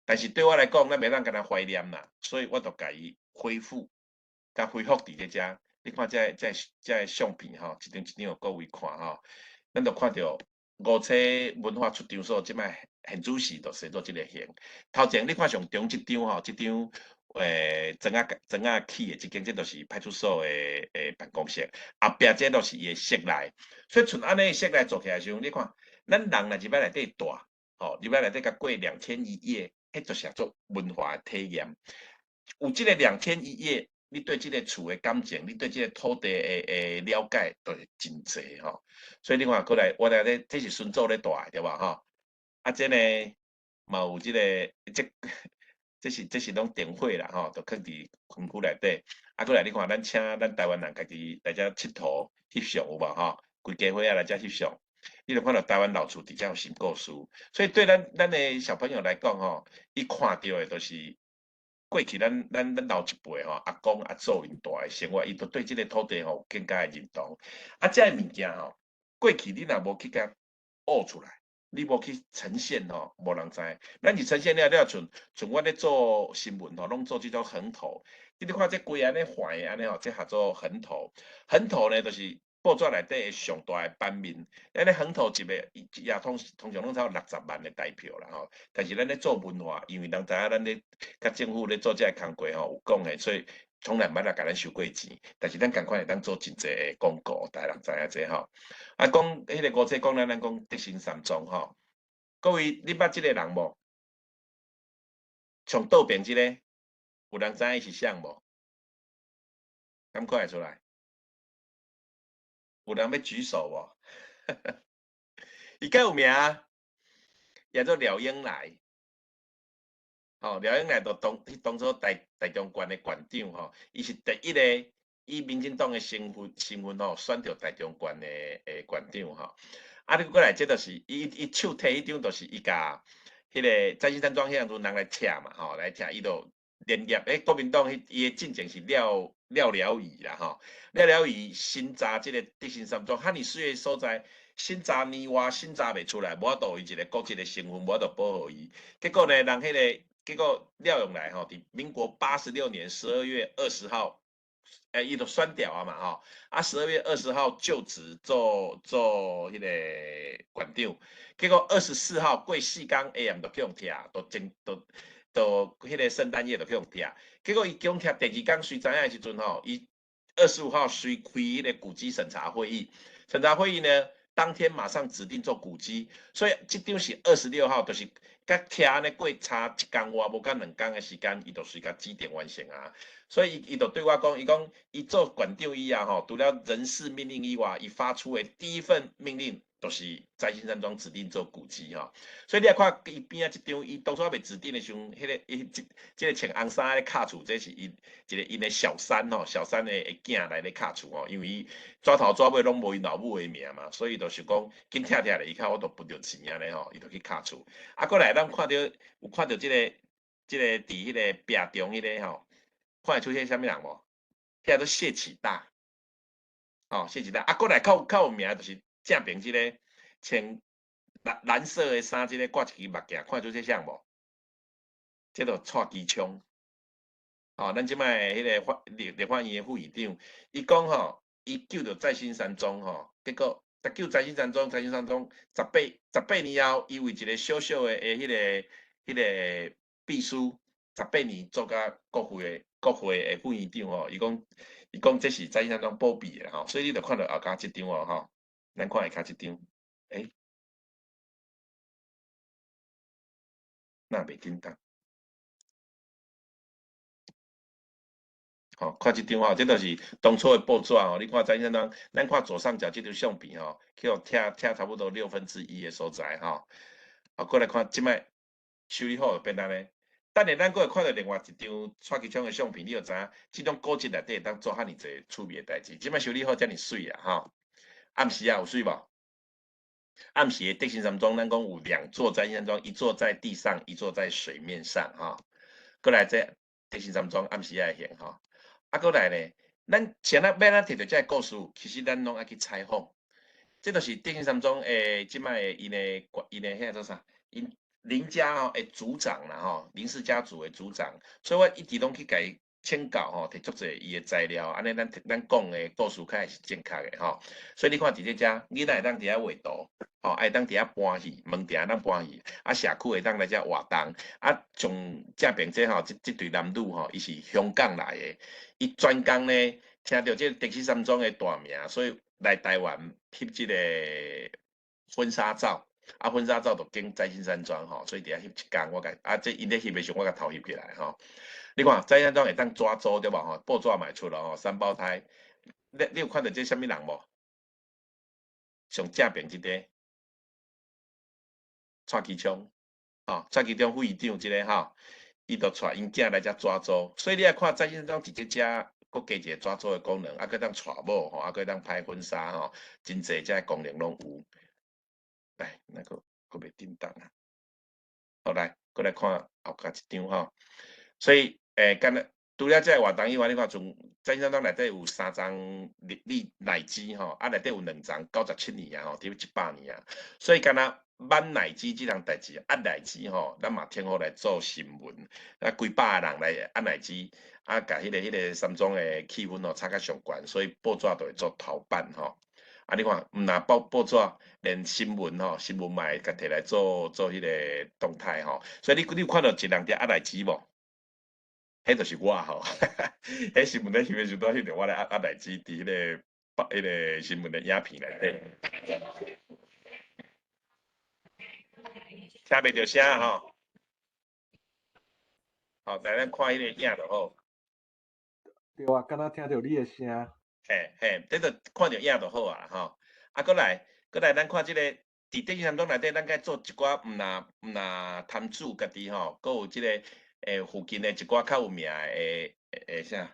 [SPEAKER 3] 但是对我来讲，咱袂当干那怀念啦，所以我就甲伊恢复，甲恢复伫咧遮。你看这相片吼，一张一张互各位看吼，咱就看到五车文化出场所即摆现主时就写做即个形。头前你看上中即张吼，即张砖仔起的即间，即就是派出所的办公室，后壁这都是伊的室内。所以像安尼室内做起来时阵，你看，咱人若入来内底住，吼，入来内底甲过2001夜，迄就是做文化体验。有即个2001夜，你对即个厝的感情，你对即个土地的了解，都是真济吼。所以你看过来，我咧这是孙祖咧住的，对吧？吼，啊，这呢嘛有即个这是拢电火啦，吼，都放伫园区内底。啊，过来你看，咱请咱台湾人家己来遮佚佗翕相有无吼？规家伙仔来遮翕相，你就看到台湾老厝伫遮有新故事。所以对咱的小朋友来讲吼，伊看到的都是过去咱老一辈吼，阿公阿祖因住的生活，伊都对即个土地吼更加的认同。啊，遮个物件吼，过去你若无去甲挖出来。你无去呈现吼，无人知。咱是呈现了，像我咧做新闻吼，拢做即种横头。你看这规安尼坏安尼吼，这叫做横头。横头呢，就是报纸内底上大的版面。咱咧横头一个也通常拢超60万的台票啦吼。但是咱咧做文化，因为人知影咱咧甲政府咧做这个工作吼有讲的，所以从来毋捌来甲咱收过钱。但是咱共款会当做真济的广告，大家人知影这吼。啊，讲迄个五车讲咱讲德兴三庄吼，各位你捌即个人无？从倒边即个，有人知影伊是啥无？敢看会出来？有人要举手无？伊敢有名，叫做廖英来。吼，廖英来就当初台中县的县长吼，伊是第一个以民进党的身份吼选到台中县的县长吼。啊，你过来，这就是伊手提迄张，就是伊甲迄个詹先山庄迄样子人来拆嘛，吼，来拆伊就连业。国民党伊的进程是廖了仪啦，吼，廖了仪新查即个德兴三庄，哈尼水的所在，新查年外新查袂出来，无法度伊一个国籍的身份，无法度保护伊。结果呢，人迄个结果廖永来吼，伫民国86年12月20号。伊就选调啊嘛吼，啊12月20号就职做迄个县长，结果24号过4天 AM 就去用拆，就迄个圣诞夜就去用拆，结果伊用拆第2天谁知影的时阵吼，伊25号随开迄个古迹审查会议，审查会议呢当天马上指定做古迹，所以这张是26号，就是甲拆安尼过差1天外，无到2天的时间，伊就随甲指定完成啊。所以伊就对我讲，伊讲伊做县长以后吼，除了人事命令以外，伊发出的第一份命令就是在新山庄指定做古迹吼。所以你来看伊边啊，即张伊当初还未指定的时候，迄个伊即个穿红衫咧卡厝，这是伊一个因的小三吼，小三的囝来咧卡厝吼，因为伊抓头抓尾拢无伊老母的名嘛，所以就是讲紧拆拆咧，伊看我都不着钱啊咧吼，伊就去卡厝。啊，过来咱看到有看到即个伫迄个壁中迄个吼。看会出现啥物人无？叫做谢启大，哦，谢启大。啊，过来较有名就是正平即个穿蓝色的衫，即个挂一支目镜，看出这像无？这就蔡其昌。哦，咱即摆迄个立法院的副议长，伊讲吼，伊救着在新山庄吼，结果救在新山庄18年后，伊为一个小小的迄个秘书，18年做甲国会的副院长吼，伊讲这是在新山庄保庇的吼，所以你着看到后骹即张哦吼，咱看下骹即张，那袂紧张。吼、看即张吼，这就是当初的报纸吼。你看在现当，咱看左上角这张相片吼，去互拆差不多1/6的所在吼。啊，过来看即摆修理好就变安尼。等下咱过会看到另外一张蔡其昌的相片，你就知影即种古迹内底会当做遐尼济趣味的代志。即摆修理好遮尔水啊吼，暗时啊有水无？暗时的德行山庄，咱讲有2座占星山庄，一座在地上，一座在水面上哈。过来这德行山庄暗时也会行哈。啊，过来呢，咱先要摕到这个故事，其实咱拢爱去采访。这就是德行山庄即摆因的遐做啥？因林家吼的族长啦吼，林氏家族的族长，所以我一直拢去甲伊请教吼，摕足侪伊的材料，安尼咱讲的故事较是正确的吼。所以你看伫这遮，囡仔会当伫遐画图，吼，会当伫遐搬戏，门埕当搬戏，啊，社区会当来遮活动，啊，从正边这吼，这对男女吼，伊是香港来的，伊专工呢听到这德式山庄的大名，所以来台湾翕这个婚纱照。啊，婚纱照就经在新山庄吼，所以伫遐翕一工，我甲啊，这因咧翕的时候，我甲头翕起来吼。你看在新山庄会当抓周对无吼？报纸卖出了吼，3胞胎。你有看到这什么人无？上正边这个蔡其昌，吼，蔡其昌副议长这个吼，伊就带因囝来遮抓周，所以你来看在新山庄伫这遮，搁加一个抓周的功能，啊，搁当带某吼，啊，搁当拍婚纱吼，真济遮功能拢有。来，那个搁袂叮当啊。好来，过来看后加一张吼。所以干了除了这个活动以外，你看从在新山庄内底有3张立奶机吼，啊内底有2张97年啊吼，伫100年啊。所以干那挽奶机这项代志，按奶机吼，咱嘛听好来做新闻，啊几百个人来按奶机，啊甲迄个山庄的气氛吼炒较上悬，所以报纸就会做头版吼。啊，你看，毋若报纸，连新闻吼，新闻嘛会甲摕来做迄个动态吼。所以你有看到一两条压奶机无？迄就是我吼，迄新闻咧翕的时阵，迄个我咧压奶机伫迄个新闻的影片内底，听袂着声吼。好，来咱看迄个影就好。
[SPEAKER 1] 对啊，敢若听到你的声。
[SPEAKER 3] 嘿嘿，这就看着影就好啊吼。啊，过来，咱看即个伫德式山庄内底，咱该做一寡毋若摊主家己吼，佮有即个附近的一寡较有名的啥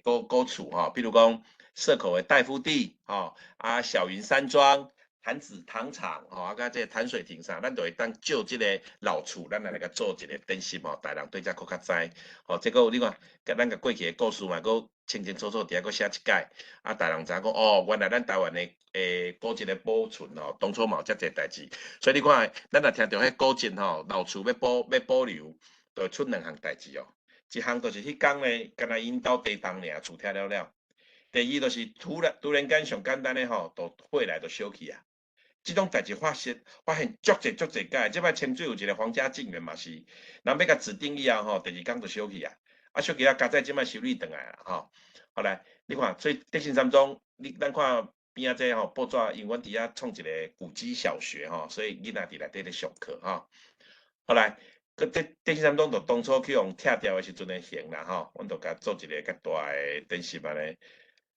[SPEAKER 3] 古厝吼，比如讲社口的戴夫地吼，啊小云山庄、潭子糖厂吼，啊甲这潭水亭啥，咱就会当借即个老厝，咱来甲做一个展示吼，大人对遮佫较知。吼，这个你看，咱甲过去的故事嘛，佫清清楚楚伫遐佫写一解，啊，大人知影讲哦，原来咱台湾的古迹的保存吼，当初嘛有遮济代志，所以你看，咱若听到迄古迹吼，老厝要保留，就会出2项代志哦。一项就是迄工呢，干那因兜地动尔，厝拆了了。第二就是突然间上简单的吼，就火来就烧去啊。即种代志发现足济届，即摆清水有一个皇家警员嘛是，人要甲指定以后吼，第2工就烧去啊。啊，小其他家仔即摆修理转来啦，吼。后来你看，所以德信山庄，咱看边仔这吼报纸，因阮伫遐创一个古迹小学吼，所以囡仔伫内底咧上课吼。后来，德信山庄就当初去用拆掉的时阵咧行啦吼，阮就甲做一个较大的电视安尼。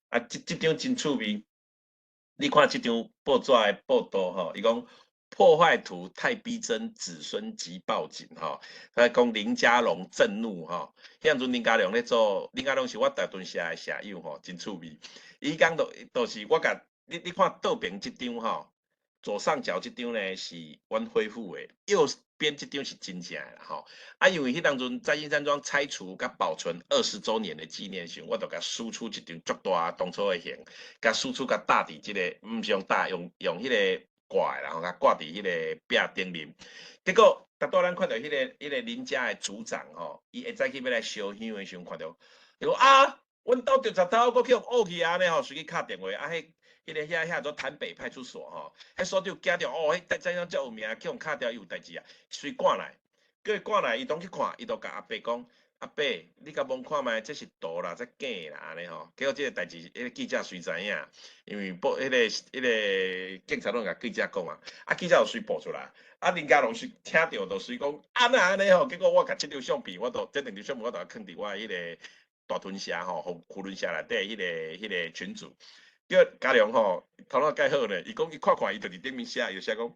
[SPEAKER 3] 啊，即张真趣味，你看即张报纸的报道吼，伊讲。破坏图太逼真，子孙急报警吼。他讲林佳龙震怒吼，迄阵林佳龙咧做，林佳龙是我大屯社的社友吼，真趣味。伊讲就是我甲你看倒边即张吼，左上角即张呢是阮恢复的，右边即张是真正的吼。啊，因为迄当阵在新山庄拆除甲保存20周年的纪念时，我就甲输出一张足大当初的形，甲输出甲搭伫即个，毋是用搭，用迄个。挂的，然后甲挂伫迄个壁顶面，结果逐倒咱看到迄个林家的组长吼，伊会早起要来烧香的时候看到，伊讲啊，阮兜调查头，佫去互去安尼吼，随去敲电话，啊，遐做潭北派出所吼，迄所长惊着哦，迄怎样遮有名，去互敲掉有代志啊，随赶来，叫伊赶来，伊当去看，伊就甲阿伯讲。阿伯，你甲望看觅，这是图啦，这假啦，安尼吼。结果这个代志，迄个记者随知影，因为迄个警察拢甲记者讲啊，啊记者就随报出来，啊林佳龙随听到就随讲安尼吼。结果我甲这张相片，这2张相片我就放伫我迄个大屯社吼，呼伦社内底迄个群组，叫嘉良吼头脑介好呢，伊讲伊看伊就伫顶面写，伊就写讲，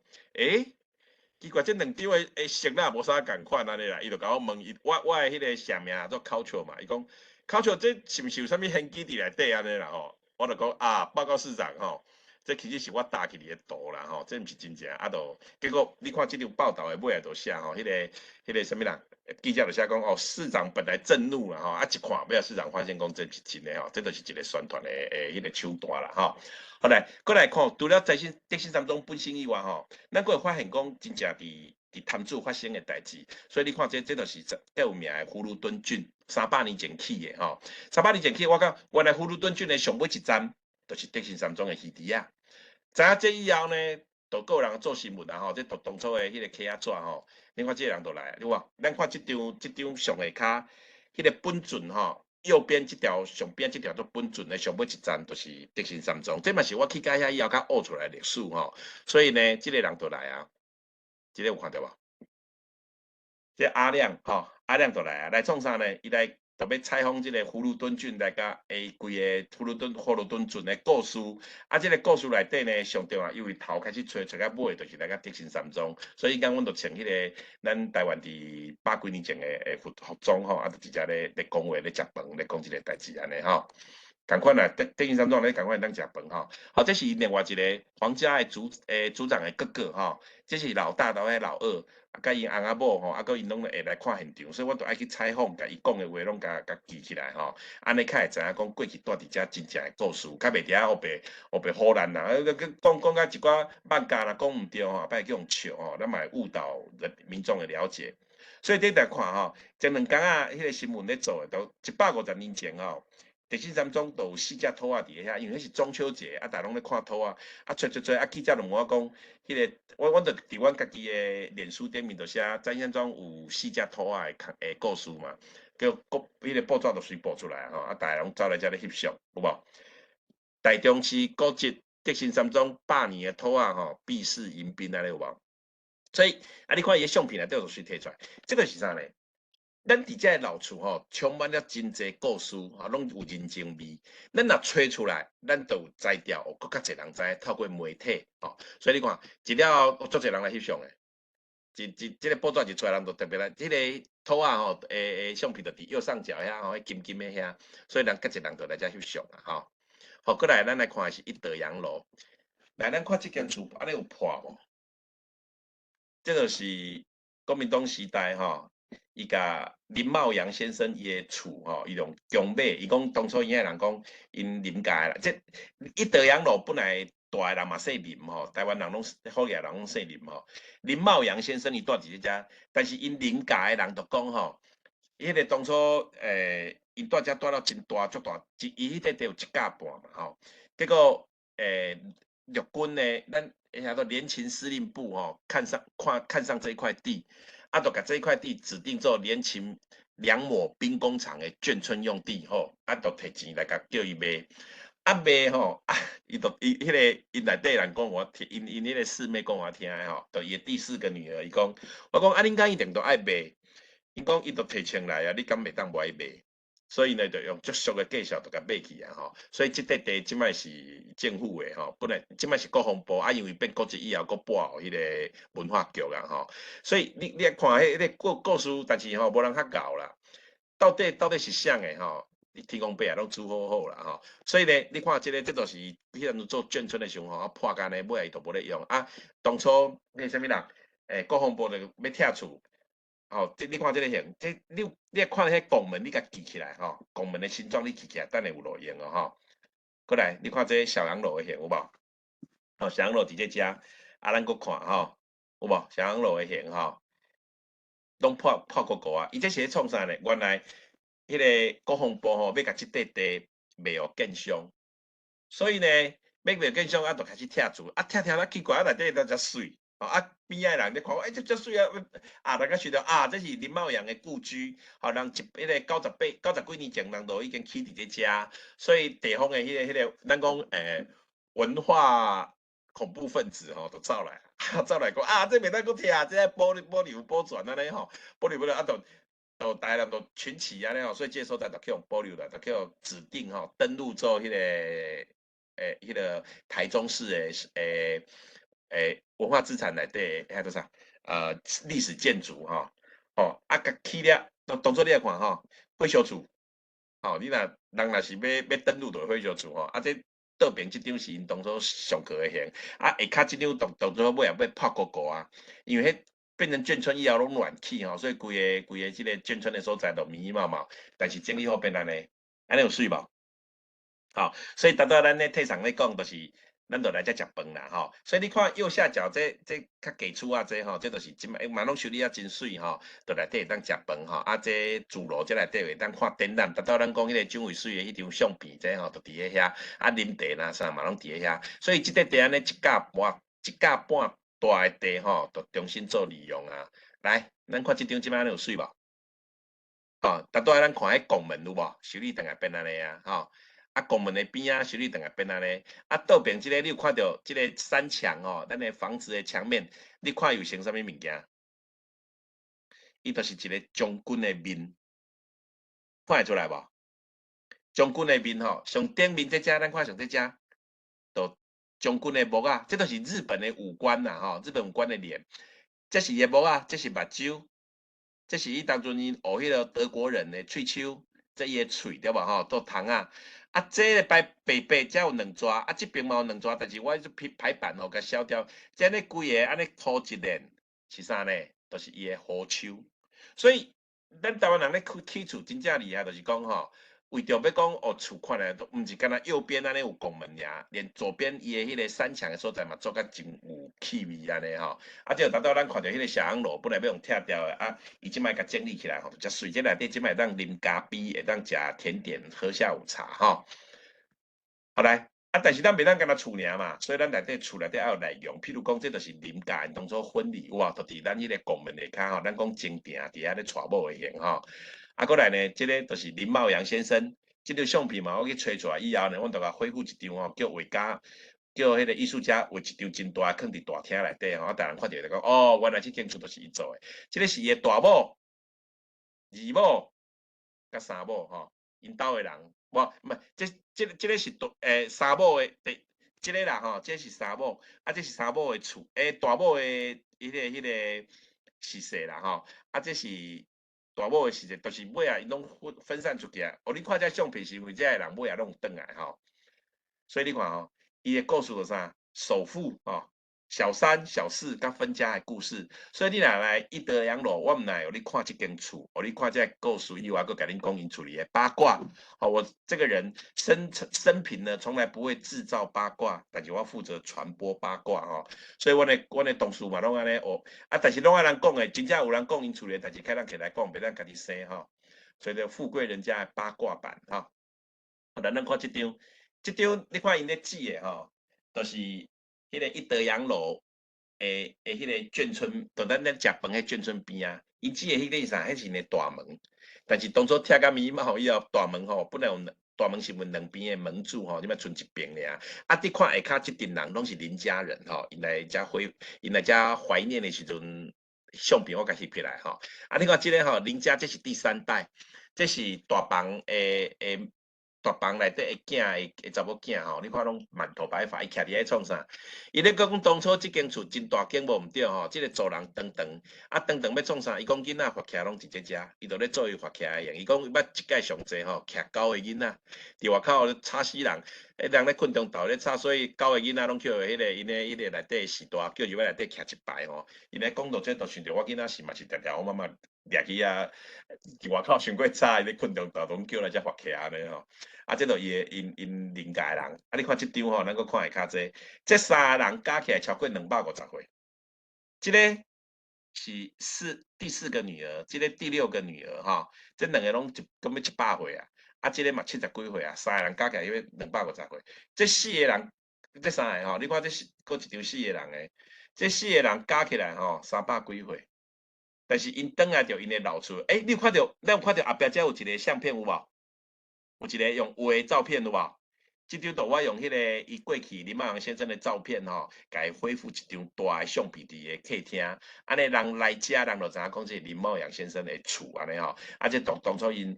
[SPEAKER 3] 奇怪，这两张的色啦无啥共款安尼啦，伊就甲我问伊，我的迄个社名做 culture 嘛，伊讲 culture 这是毋是有啥物痕迹伫内底安尼啦吼？我就讲啊，报告市长吼。这其实是我搭起嚟嘅图啦，吼，这毋是真正，啊，就结果你看这条报道的尾下就写吼，迄个什么人记者就写讲哦，市长本来震怒啦，吼，啊一看，尾下市长发现讲这是真的吼，这就是一个宣传的迄个手段啦，吼。后来过来看，除了德信三中本身以外吼，咱佫会发现讲真正伫潭子发生的代志，所以你看这就是最有名的葫芦墩郡，300年前起的吼，300年前起，我讲原来葫芦墩郡的上尾一站。就是德信三中的戏池啊！知影这以后呢，就有人做新闻啊吼，这当初的迄个客仔纸吼，你看这个人就来，你看，咱看这张上下骹，迄个本尊吼，右边这条上边这条做本尊的上尾一站，就是德信三中，这嘛是我去解遐以后较学出来历史吼，所以呢，这个人就来啊，这个有看到无？这阿亮吼，阿亮就来啊，来创啥呢？伊来。特别采访这个葫芦墩郡，来甲规个葫芦墩郡的故事。啊，这个故事内底呢，上重要，因为头开始找到尾，就是来甲德信三中。所以讲，阮就穿迄个咱台湾伫100几年前的服装吼，啊，就直接咧讲话咧食饭咧讲这个代志安尼吼。共款啦，德信三中咧共款当食饭吼。好，这是另外一个皇家的组长的哥哥吼，这是老大到迄老二。啊，甲因翁仔某吼，啊，佮因拢会来看现场，所以我都爱去采访，甲伊讲的话拢甲记起来吼。安尼较会知影讲过去住伫遮真正的故事，较袂伫遐后白唬烂啦。讲甲一寡万家啦，讲毋对吼，歹叫人笑吼，咱嘛会误导民众的了解。所以你来看吼，前2天啊，迄个新闻咧做的都150年前吼。德信三中都有4只兔仔伫遐，因为迄是中秋节，啊，大家拢咧看兔仔，啊，找，啊，记者就问我讲，迄个，我就伫阮家己的脸书顶面就写，德信三中有4只兔仔的故事嘛，叫迄个报纸就随报出来吼，啊，大家拢走来遮咧翕相，有无？台中市古迹德信三中100年的兔仔吼，避世迎宾安尼有无？所以，啊，你看伊的相片内底就随摕出来，这个是啥呢？咱伫遮老厝吼，充满了真侪故事，吼，拢有人情味。咱若吹出来，咱就有摘掉，更较侪人知，透过媒体，吼。所以你看，一了足侪人来翕相诶。这个报纸一出来，人就特别来，这个图啊吼，相片就伫右上角遐吼，金金诶遐，所以人较侪人就来遮翕相啊，吼。好，过来咱来看的是一德洋楼，来咱看这间厝安尼有破无？这个是国民党时代吼。伊甲林茂阳先生伊的厝吼，伊用强买，伊讲当初因个人讲因林家啦，即一德阳路本来大个人嘛姓林吼，台湾人拢好野人拢姓林吼。林茂阳先生伊住伫即遮，但是因林家的人就讲吼，迄个当初因住遮住到真大足大，伊迄块地有1甲半嘛吼，结果陆军呢，咱叫做联勤司令部吼，看上这一块地。啊，就把这一块地指定做联勤两抹兵工厂的眷村用地吼，啊，就摕钱来甲叫伊卖，啊卖吼，啊，伊迄个因内底人讲我听，因迄个四妹讲我听的吼，就伊第4个女儿，伊讲，我讲啊，恁家一定都爱卖，伊讲伊都摕钱来啊，你敢袂当不爱卖？所以呢，就用足俗的介绍就甲买去啊吼，所以即块地即摆是政府的吼，本来即摆是国防部啊，因为变国籍以后，佫拨互迄个文化局啊吼，所以你来看迄个故事，但是吼无人较搞啦，到底是啥个吼？你天公伯啊，拢煮好好啦吼，所以呢，你看这就是迄阵做眷村的时候吼，破干的尾仔伊都无咧用啊，当初那啥物人，国防部就要拆厝。哦，你看这个形，你看迄拱门，你甲记起来吼，拱门的形状你记起来，等下有路用哦吼。过来，你看这小洋楼的形有无？哦，小洋楼伫这遮，啊，咱搁看吼，有无？小洋楼的形吼，拢破过啊！伊这是咧创啥呢？原来迄个国防部吼要甲即块地卖互建商，所以呢，要卖建商啊，就开始拆厝，啊，拆啊奇怪啊，内底都遮水。啊，边仔人咧看，这遮水啊！啊，大家想到啊，这是林茂阳的故居，吼，人迄个90几年前，人都已经起伫这遮，所以地方的迄个，咱讲文化恐怖分子吼，都走来，走来讲啊，这袂当搁拆，这玻璃有保全安尼吼，玻璃啊，都大家都群起啊，所以这所在就去用保留了，就去用指定登录做迄个迄个台中市的文化资产内底迄个啥历史建筑甲起了当作你来看会小厝你若人若是要登录就会小厝这倒边这张是因当作上课的型下骹这张当作尾要拍高高啊，因为迄变成眷村以后拢乱起所以规个这个眷村的所在都密密麻麻，但是整理好变安尼有水无？所以达到咱咧退场咧讲，就是咱就来遮食饭啦所以你看右下角这较基础这就是即摆嘛拢修理真水就内底会当食饭这主楼这内底会当看展览，达到咱讲迄个蒋渭水的迄张相片就伫咧遐啉茶啦啥嘛拢伫咧遐，所以即块地安尼一甲半大的地就重新做利用来，咱看即张即摆有水无？达到咱看迄拱门有无？修理等下变安尼拱门的边修理等下变安尼倒边即个你有看到即个山墙咱的房子的墙面，你看有成啥物物件？伊就是一个将军的面，看会出来无？将军的面上顶面这只咱看上这只，就将军的目这都是日本的武官日本武官的脸，这是伊的目这是目睭，这是伊当阵伊学迄个德国人的喙鬚，这伊的喙对无都窗这个白才有两抓这边嘛有两抓，但是我排版甲消掉，这样规个安尼粗一链是啥呢？就是伊的虎鬚，所以咱台湾人咧起厝真正厉害，就是讲为着要讲厝看来都毋是干那右边安尼有拱门尔，连左边伊的迄个山墙的所在嘛做甲真有气味安尼这达到咱看到迄个小洋楼本来要用拆掉的伊即摆甲整理起来遮水这内底即摆当啉咖啡，会当食甜点，喝下午茶好来但是咱袂当干那厝尔嘛，所以咱内底厝内底要有内容，譬如讲这就是临家当做婚礼哇，就伫咱迄个拱门下骹咱讲正定伫遐咧娶某的型过来呢，这个就是林茂阳先生，这张相片嘛，我去找出来以后呢，阮就甲恢复一张叫画家，叫迄个艺术家画一张真大，放伫大厅内底大人看到就讲原来这间厝就是伊做的，这个是伊的大某、二某、甲三某因兜的人，唔这个是三某的这个啦这是三某，这是三某的厝，大某的迄个是说啦这是。大某的时阵，就是尾因拢分散出去你看这相片是因为这个人尾拢有转来所以你看伊的故事是啥？首富小三、小四甲分家的故事。所以你若来一德阳路，我毋来你看这间厝，你看这故事以外，佮甲恁讲因厝里的八卦。我这个人生平呢，从来不会制造八卦，但是我负责传播八卦所以阮的同事嘛，拢安尼但是拢爱人讲的，真正有人讲因厝里，但是开人起来讲，别当家己生所以就富贵人家的八卦版咱看这张你看因咧指的就是迄个一德阳路迄个眷村，就咱食饭迄眷村边因指的迄个啥？迄是呢大门，但是当初拆甲密码以后，大门本来有大门是问两边的门柱即摆剩一边尔你看下骹即阵人拢是邻家人因来遮怀念的时阵，相片我甲翕起来你看即个邻家，这是第三代，这是大房大房内底的囝的查某囝你看拢满头白发，伊徛伫咧创啥？伊咧讲当初即间厝真大间无毋对即个主人长长要创啥？伊讲囡仔活徛拢伫这遮，伊就咧做伊活徛的用。伊讲捌一届上济徛9个囡仔，伫外口吵死人，人咧困中昼咧吵，所以9个囡仔拢叫因咧内底时代叫入来内底徛一排因咧讲到这，就想着我囡仔是嘛是常常我妈妈掠去伫外口伤过早，伊咧困中昼拢叫来遮活徛安尼这就因邻家人你看这张咱搁看下骹这三个人加起来超过250岁，这个是第4个女儿，这个第6个女儿这两个拢根本100岁这个嘛70几岁三个人加起来250岁，这4个人，这三个你看这搁一张4个人的，这4个人加起来300几岁，但是因转来着因的老厝，你看到咱有看到后壁遮有一个相片有无？有一个用画的照片有无？这张图我用迄个伊过去林茂阳先生的照片吼，甲伊恢复一张大的相片伫个客厅，安尼人来遮人就知影讲这林茂阳先生的厝安尼吼，啊这当初因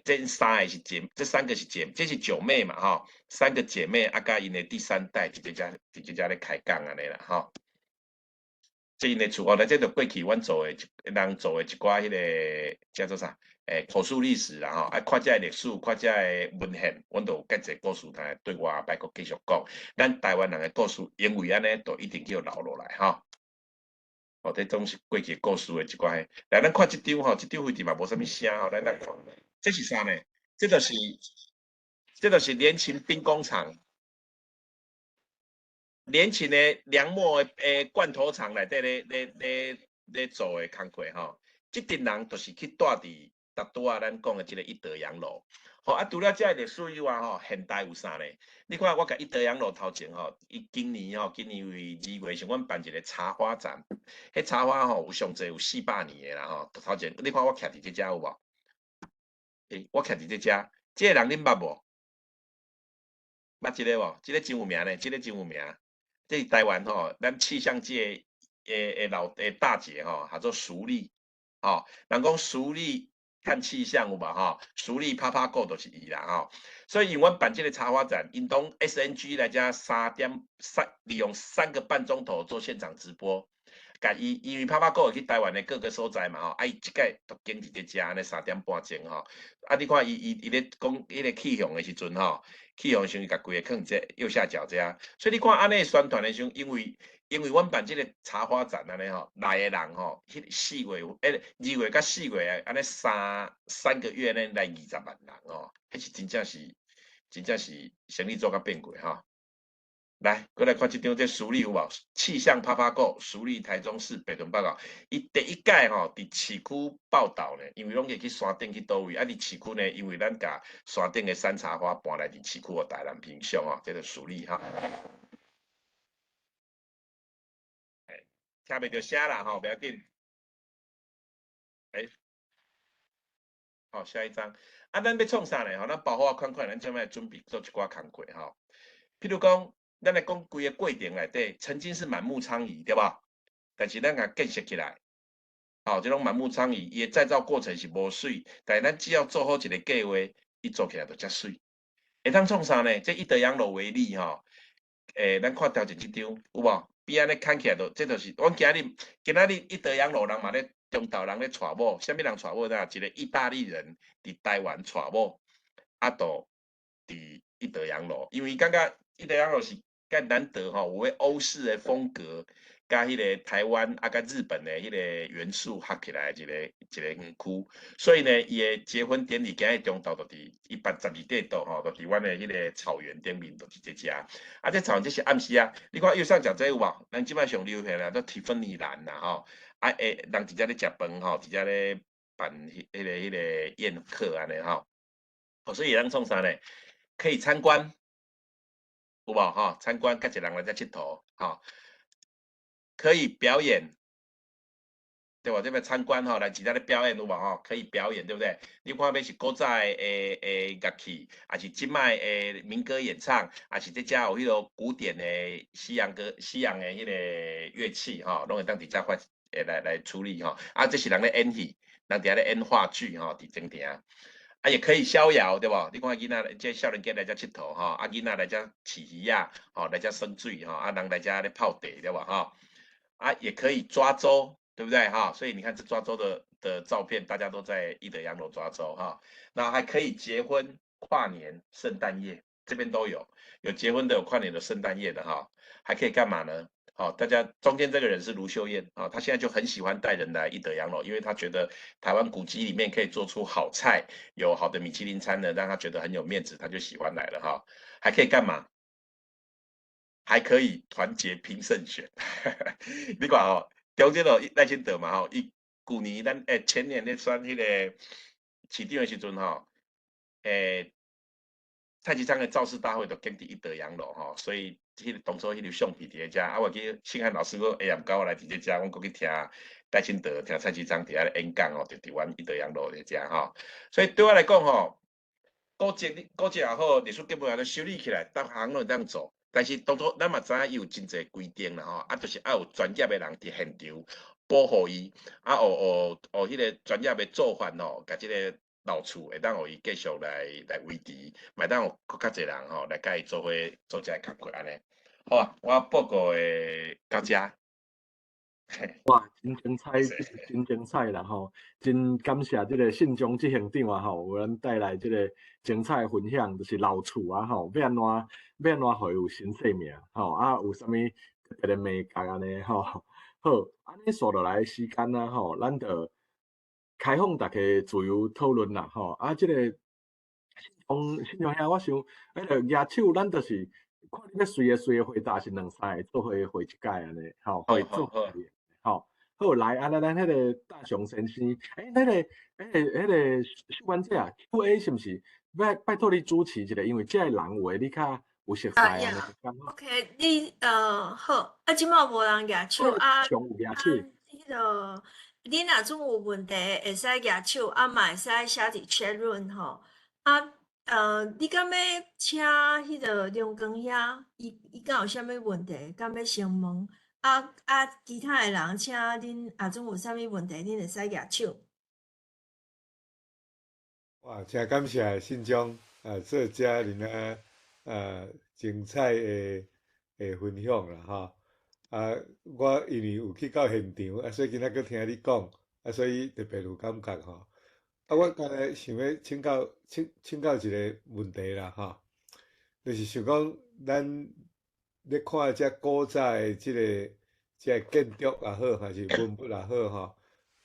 [SPEAKER 3] 这三个是这三个是这是九妹嘛吼，三个姐妹啊甲因的第三代伫这遮咧开讲安尼啦吼。这因的厝哦，来这就过去阮做的人做的一寡迄个叫做啥？口述历史啦吼，啊，看遮历史，看遮文献，阮都有介济故事通对外摆个继续讲。咱台湾人的故事，因为安尼，都一定叫留落来吼。哦，这总是过去故事的一寡。来，咱看这张吼，这张位置嘛无啥物声吼，咱看，这是啥呢？这就是联勤兵工厂。联勤的凉墨的罐头厂内底咧做的工课吼，即群人就是去住伫达拄啊，咱讲的即个一德阳路。吼啊，除了遮历史以外吼，现代有啥呢？你看我甲一德阳路头前吼，伊今年为2月，是阮办一个茶花展。迄茶花吼有上济有400年的啦吼。头前你看我徛伫即遮有无？我徛伫即遮，即个人恁捌无？捌即个无？即个真有名呢，即个真有名。这是台湾吼，咱气象界大姐吼，叫做淑丽，吼，人讲淑丽看气象有无吼？淑丽啪啪够就是伊啦吼。所以因阮办这个插花展，因同 SNG 来遮利用3个半钟头做现场直播。因为啪啪够去台湾的各个所在嘛吼，啊伊即届都经伫伫遮安尼3点半钟吼，啊你看伊咧讲迄个气象的时阵吼。气象时甲规个放这右下角这样，所以你看安尼宣传的时候，因为阮办这个茶花展安尼吼，来的人吼，迄2月甲4月安尼三个月呢来20万人哦，迄是真正是生意做甲变过吼。来，过来看这张这淑丽有无？气象啪啪够，淑丽台中市北屯报告。伊第一届吼伫市区报道呢，因为拢去山顶去倒位，啊伫市区呢，因为咱甲山顶的山茶花搬来伫市区的台南平乡吼，这个淑丽哈。听袂着声啦吼，不要紧。好，下一张。啊，咱要创啥呢？吼，咱保护款，咱即摆准备做一寡工课吼。譬如讲。咱来讲规个过程内底，曾经是满目疮痍，对吧？但是咱甲建设起来，好，这种满目疮痍，伊再造过程是无水，但咱只要做好一个计划，伊做起来就遮水。会当创啥呢？这一德阳路为例吼，咱看条前这张有无？边安尼看起来这就是阮今日一德阳路人嘛咧，中岛人咧娶某，啥物人娶某呢？一个意大利人伫台湾娶某，啊，都伫一德阳路，因为感觉一德阳路是。较难得吼，有迄欧式的风格，甲迄个台湾啊，甲日本的迄个元素合起来一个园区，所以呢，伊的结婚典礼今日中昼就伫112度吼，就伫阮的迄个草原顶面，就是这遮。啊，这草原这是暗时啊，你看右上角这有无？咱即摆上流行啦，都蒂芬尼蓝啦吼，啊人伫遮咧食饭吼，伫遮咧办迄个宴客安尼吼，所以咱创啥呢？可以参观。有无哈？参观，甲一人来遮佚佗，哈，可以表演，对吧？这边参观哈，来其他的表演有无哈？可以表演，对不对？你看要是古早的乐器，还是今摆的民歌演唱，还是这家有迄个古典的西洋的迄个乐器哈，拢会当伫遮发来处理哈。啊，这是人咧演戏，人伫遐咧演话剧哈，伫前庭。啊，也可以逍遥，对不？你看囡仔，这少年家来遮佚佗吼，啊囡仔来遮饲鱼啊，吼来遮生水吼，啊人来遮咧泡茶，对吧？哈，啊也可以抓周，对不对？哈，所以你看这抓周的照片，大家都在一德阳楼抓周哈。那还可以结婚、跨年、圣诞夜，这边都有结婚的，有跨年的、圣诞夜的哈。还可以干嘛呢？好，大家中间这个人是卢秀燕啊，她现在就很喜欢带人来一德阳楼，因为她觉得台湾古迹里面可以做出好菜，有好的米其林餐的，让她觉得很有面子，她就喜欢来了哈。还可以干嘛？还可以团结拼胜选。你看哦，中间哦赖清德嘛吼，伊去年前年咧选迄个市长的时阵吼，蔡其昌的造势大会都建伫一德阳楼吼，所以迄个当初迄条相片伫遮，啊我记得信汉老师个下午我来伫这遮，阮过去听戴清德、听蔡其昌伫遐演讲哦，就伫阮一德阳楼伫遮吼。所以对我来讲吼，古迹也好，历史建筑也都修理起来，逐项拢会当做。但是当初咱嘛知影伊有真侪规定啦吼，啊，就是要有专业的人伫现场保护伊，啊，有迄个专业的做法吼，甲即个老厝会当互伊继续来维持，嘛当有较侪人吼来甲伊做伙做遮个工作安尼。好啊，我报告的到遮。
[SPEAKER 1] 哇，真精彩，真精彩啦吼！真感谢这个信中执行长啊吼，为咱带来这个精彩的分享，就是老厝啊吼，要安怎互有新生命吼，啊有啥物特别的美感安尼吼。好，安尼续落来的时间啊吼，咱就开放大家自由讨论啦吼。啊，这个信中遐，我想，迄个举手，咱就是看你要随回答是两三个做伙回一届安尼，吼，会做伙。好，好来，咱迄个大雄先生，迄个秀官姐啊 ，Q&A 是毋是？拜托你主持一下，因为这个人话你较有熟悉安尼。
[SPEAKER 4] OK， 你好，即马无人举手啊，
[SPEAKER 1] 有举手。
[SPEAKER 4] 迄个你若总有问题，会使举手，啊嘛会使写伫 chat room 吼。你敢要请迄个梁光遐，伊敢有啥物问题，敢要先问？其他的人，请恁总有啥物问题，恁会使举手。
[SPEAKER 2] 哇，真感谢信中做遮尔精彩的分享啦吼。我因为有去到现场，所以今仔佫听你讲，所以特别有感觉吼。我刚才想要请教一个问题啦吼，就是想讲咱咧看遮古早的即个建筑也好，还是文物也好吼，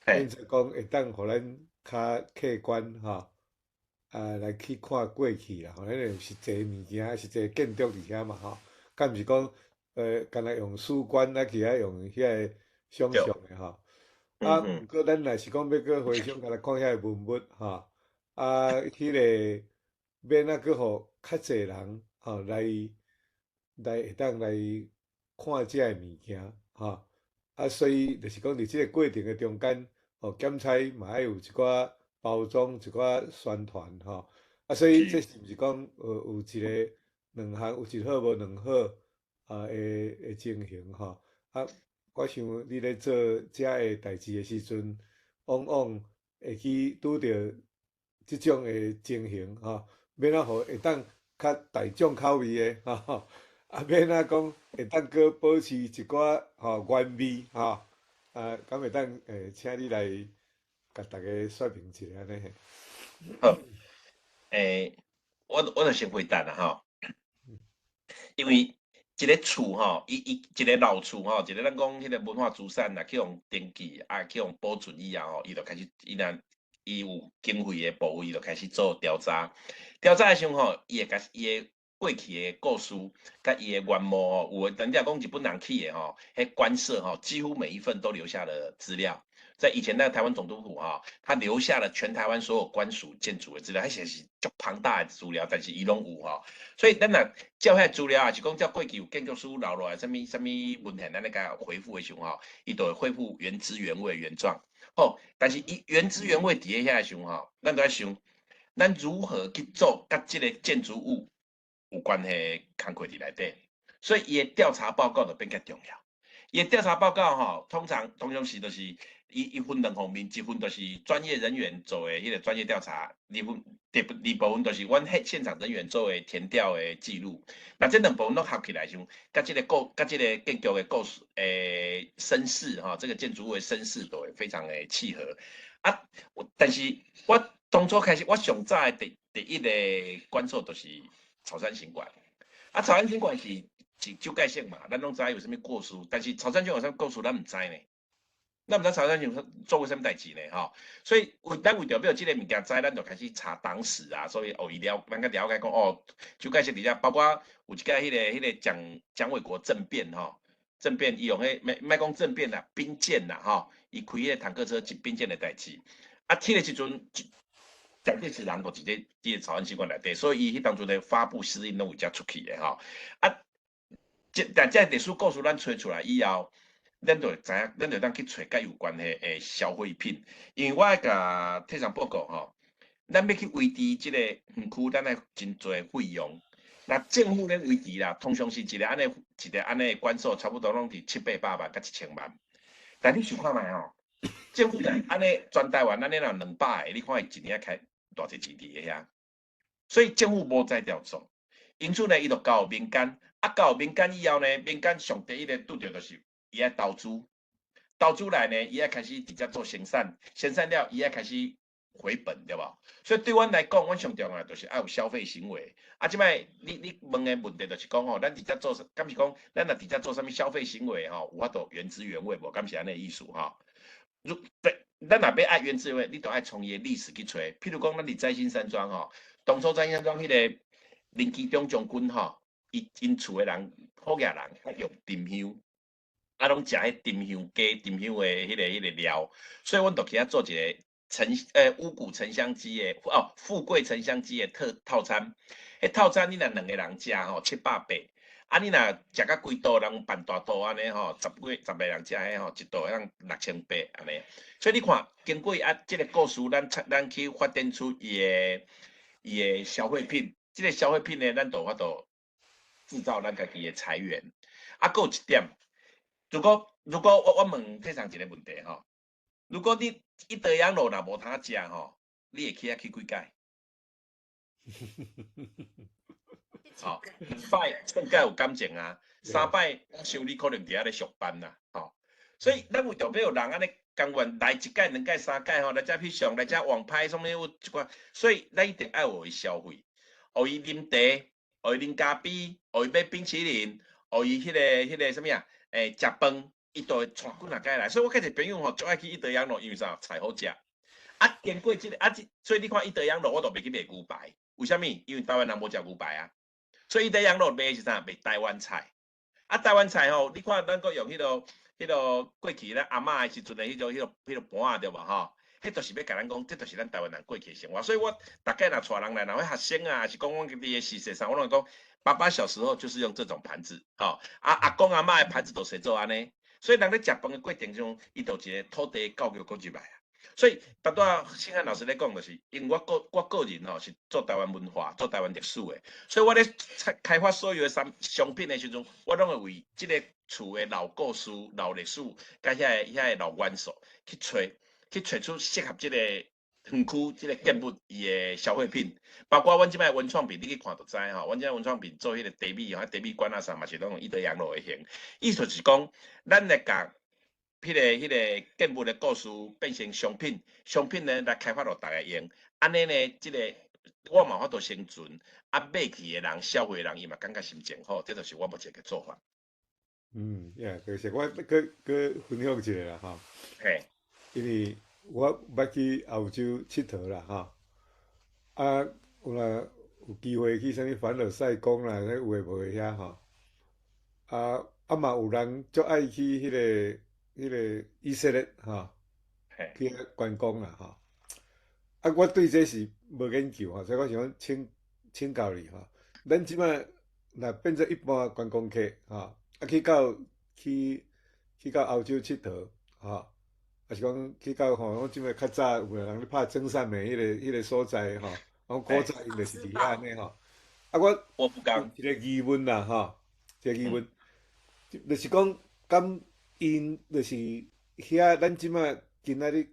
[SPEAKER 2] 变做讲会当互咱较客观吼，来去看过去啦吼，咱有实际物件、实际建筑伫遐嘛吼，敢毋是讲干那用史观去用遐个想象的吼。毋过咱若是讲要搁回想，甲来看遐个文物吼，迄个免佫互较侪人吼来会当来看遮个物件吼，所以就是讲伫即个过程的中间，检采嘛爱有一寡包装、一寡宣传吼，所以这是毋是讲有一个两项有一好无两好的情形吼。我想你咧做遮个代志的时阵，往往会去拄着即种的情形吼，免互会当较大众口味的吼，免讲会当搁保持一寡原味吼，敢会当请你来甲大家说明一下安尼。
[SPEAKER 3] 好，我就先回答啦吼，因为一个厝吼，伊一个老厝吼，一个咱讲迄个文化资产啦，去用登记去用保存以后吼，伊就开始伊有经费的部分，伊就开始做调查。调查的时候吼，伊会甲伊的过去的故事，甲伊的原貌吼，有人家讲日本人去的吼，迄官舍吼，几乎每一份都留下了资料。在以前那个台湾总督府哈，他留下了全台湾所有官署建筑的资料，迄些是足庞大的资料，但是伊拢有哈。所以咱若照遐资料啊，是讲照过去有建筑师留落来，什么问题，咱咧甲回复的时候哈，伊都会恢复原汁原味原状。哦，但是伊原汁原味伫咧遐的时候哈，咱都要想，咱如何去做甲即个建筑物有关系工课伫内底，所以伊的调查报告就变较重要。伊的调查报告哈，通常是就是伊分两方面，一份就是专业人员做的迄个专业调查，二部分就是阮现场人员做的填调的记录。那这两部分都合起来时，甲即个建筑的故事身世哈，这个建筑物的身世都会非常的契合啊。但是我当初开始，我上早的第一个关注就是草山行馆啊，草山行馆是旧盖线嘛，咱拢知有啥物故事，但是草山行馆有啥故事，咱毋知呢。咱毋知草山行馆做过啥物代志呢？吼，所以咱为着要即个物件知，咱就开始查党史啊，所以咱较了解讲旧盖线底下，包括有一届迄个蒋纬国政变吼，政变伊用迄莫讲政变啦，兵谏啦吼，伊开迄个坦克车进兵谏的代志，迄个时阵。蒋介石人就伫咧草山行馆内底，所以伊迄当阵咧发布施令拢有遮出去的吼。但这历史故事咱找出来以后，咱就知影，咱就当去找甲有关的消费品。因为我甲体上报告吼，咱要去维持即个园区，咱爱真侪费用。那政府咧维持啦，通常是一个安尼管所，差不多拢伫700-800万到1000万。但你想看觅吼，政府安尼全台湾安尼若200个，你看伊一年开偌济钱伫遐，所以政府无在调做，因此呢，伊就交民间，交民间以后呢，民间上第一个拄着就是伊爱投资，投资来呢，伊爱开始直接做生产，生产了伊爱开始回本，对无？所以对阮来讲，阮上重要就是爱有消费行为。即摆你问的问题就是讲吼，咱直接做，敢是讲咱若直接做啥物消费行为吼，有法度原汁原味无？敢是安尼意思吼？咱若要爱原汁原味，你都爱从伊的历史去找。譬如讲，咱伫在新山庄吼，当初在新山庄迄个林基中将军吼，因厝的人好野人爱用沉香。拢食迄沉香鸡、沉香的迄个料，所以阮就去遐做一个五谷沉香鸡的富贵沉香鸡的套餐。迄套餐你若2个人食吼700-800，你若食到规桌人办大桌安尼吼，10个人食迄吼，一桌让6800安尼。所以你看，经过即个故事，咱去发展出伊的消费品，即个消费品呢，咱就法度制造咱家己的财源。佫有一点。如果我问退上一个问题吼，如果你一德阳路若无通食吼，你会去遐去几摆？好，2摆算介有感情啊，3摆想你可能伫遐咧上班啦，吼。所以咱为着要有人安尼甘愿来1摆、2摆、3摆吼，来遮翕相，来遮网拍，什物有一寡，所以咱一定爱有伊消费，互伊啉茶，互伊啉咖啡，互伊买冰淇淋，互伊迄个什物啊？食饭，伊都会带几若届来，所以我迄个朋友吼，最爱去一德阳路，因为啥菜好食。经过即个所以你看一德阳路，我都袂去卖牛排，为虾米？因为台湾人无食牛排啊。所以一德阳路卖的是啥？卖台湾菜。台湾菜吼，你看咱阁用迄落过去咱阿嬷的时阵的迄种盘仔对无吼？迄就是要甲咱讲，这就是咱台湾人过去的生活。所以我大概若带人来，若学生啊，是讲阮伫的事实上，我拢讲。爸爸小时候就是用这种盘子，阿公阿嬷的盘子都是做安尼，所以人咧食饭的过程中，伊就一个土地教育过入来啊。所以，拄仔信汉老师咧讲，就是因为我个人吼是做台湾文化、做台湾历史的，所以我咧开发所有的商品的时阵，我拢会为即个厝的老故事、老历史，甲遐个老元素去找出适合即个园区即个建物伊的消费品。包括阮即摆文创品，你去看就知吼。阮即摆文创品做迄个茶米吼，茶米馆啊啥嘛是拢用一德阳路的型。意思是讲，咱来甲迄个建物的故事变成商品，商品呢来开发互大家用。安尼呢，即个我嘛法度生存，买去的人、消费的人伊嘛感觉心情好，这就是我目前嘅做法。
[SPEAKER 2] 就是我佮分享一下啦吼。
[SPEAKER 3] 嘿，
[SPEAKER 2] 因为我捌去澳洲佚佗啦吼。有机会去啥物凡尔赛宫啦，有诶无诶遐吼。嘛有人足爱去迄个以色列吼，去遐观光啦吼。我对这是无研究吼，所以我想讲请教你吼。咱即摆若变做一般观光客吼，去到澳洲佚佗吼，还是讲去到吼，我即摆较早有人咧拍真善美迄个所在吼。古早因就是伫遐安尼吼，
[SPEAKER 3] 我不讲
[SPEAKER 2] 一个疑问啦吼，一个疑问，就是讲，敢因就是遐咱即摆今仔日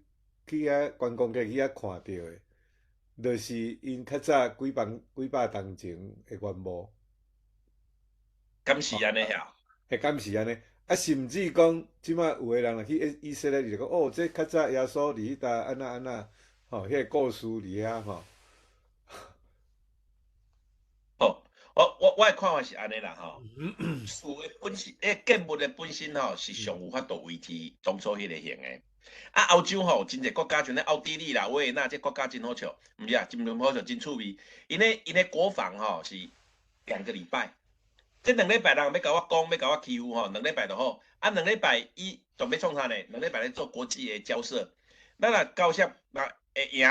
[SPEAKER 2] 去遐观光客去遐看到的，就是因较早几百年前的原貌。
[SPEAKER 3] 敢是安尼呀？
[SPEAKER 2] 敢是安尼？甚至讲，即摆有的人若去以色列，就讲哦，这较早耶稣伫迄搭安那，吼，迄个故事伫遐吼。
[SPEAKER 3] 我的看法是安尼啦吼，厝的本身，建物的本身吼是上有法度维持当初迄个型的。澳洲吼真侪国家像咧奥地利啦、维也纳这国家真好笑，毋是啊，真好笑，真趣味。因的国防吼是2个礼拜，这2礼拜人要甲我讲，要甲我欺负吼，2礼拜就好。2礼拜伊准备创啥呢？2礼拜咧做国际的交涉，咱若交涉若会赢。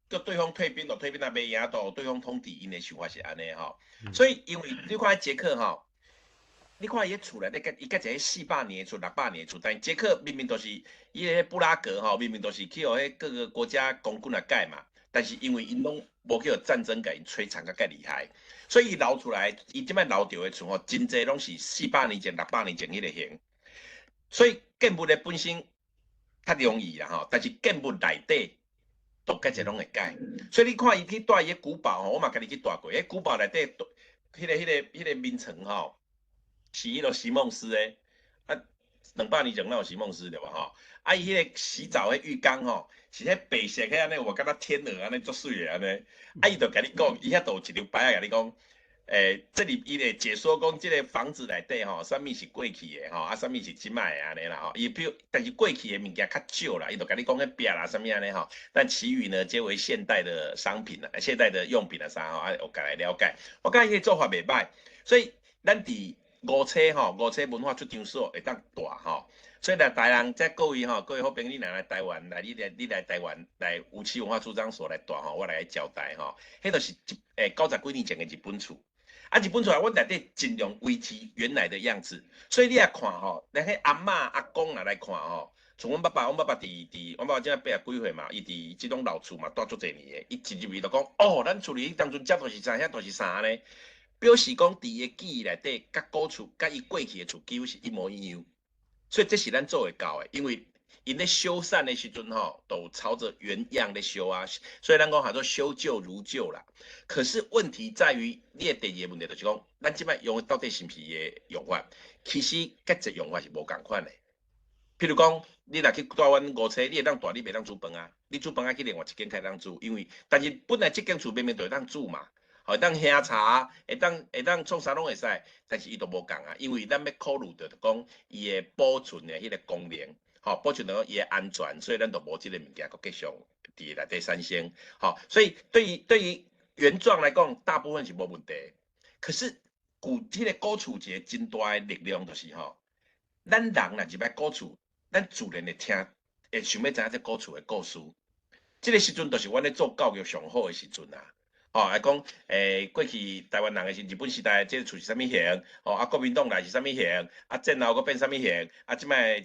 [SPEAKER 3] 叫对方退兵就退兵，若袂赢就对方通敌，因的想法是安尼吼。所以因为你看捷克吼，你看伊厝内底伊甲一个400年厝、600年厝，但捷克明明都是伊个布拉格吼，明明都是去互迄各个国家公军来盖嘛。但是因为因拢无去有战争甲因摧残甲介厉害，所以伊留出来，伊即摆留着的厝吼，真济拢是400年前、600年前迄个型。所以建物的本身较容易啦吼，但是建物内底都介济拢会改。所以你看伊去住伊个古堡吼，我嘛甲你去住过，迄古堡内底，迄个面层吼，是迄个席梦思诶，啊，200年前哪有席梦思对吧吼？啊，伊迄个洗澡诶浴缸吼，是迄白色迄安尼，我感觉天鹅安尼足水诶安尼。啊，伊就甲你讲，伊遐都有一张牌啊，甲你讲。这里伊咧解说讲，即个房子内底吼，啥物是过去的吼，啊，啥物是即卖的安尼啦吼。伊比如，但是过去的物件较少啦，伊就甲你讲迄壁啦，啥物安尼吼。但其余呢，皆为现代的商品啦，现代的用品啦啥吼，啊，我甲来了解。我感觉迄个做法袂歹，所以咱伫五车吼，五车文化出张所会当大吼。所以台人在各位吼，各位好朋友，你来台湾来，你来台湾来五期文化出张所来大吼，我来交代吼。迄就是90几年前的日本厝。啊，日本厝阮内底尽量维持原来的样子，所以你也看吼，那迄阿嬷阿公来看吼，从阮爸爸阮爸爸阮爸爸即摆80几岁嘛，伊伫即种老厝嘛住足侪年的，伊一入去就讲，哦，咱厝里当阵遮都是啥，遐都是啥呢？表示讲伫个记忆内底，甲古厝甲伊过去的厝几乎是一模一样，所以这是咱做会到的，因为因咧修缮的时阵吼，都朝着原样咧修啊，所以咱讲叫做修旧如旧啦。可是问题在于，你的第二个问题就是讲，咱即摆用的到底是毋是伊的用法？其实各种用法是无共款的。譬如讲，你若去住阮五车，你会当住，你袂当煮饭啊。你煮饭啊去另外一间开当煮，因为但是本来即间厝明明就会当煮嘛，会当喝茶，会当创啥拢会使，但是伊都无共啊，因为咱要考虑到讲伊的保存的迄个功能。好，保存到伊的安全，所以咱都无即个物件，佮继续伫内底产生。好，所以对于原状来讲，大部分是无问题。可是迄个古厝一个真大的力量就是吼，咱人若入来古厝，咱自然会想要知影这古厝的故事。即个时阵就是阮咧做教育上好的时阵啊。哦，来讲，过去台湾人的是日本时代，即个厝是啥物型？哦，啊，国民党来是啥物型？啊，战后佫变啥物型？啊，即摆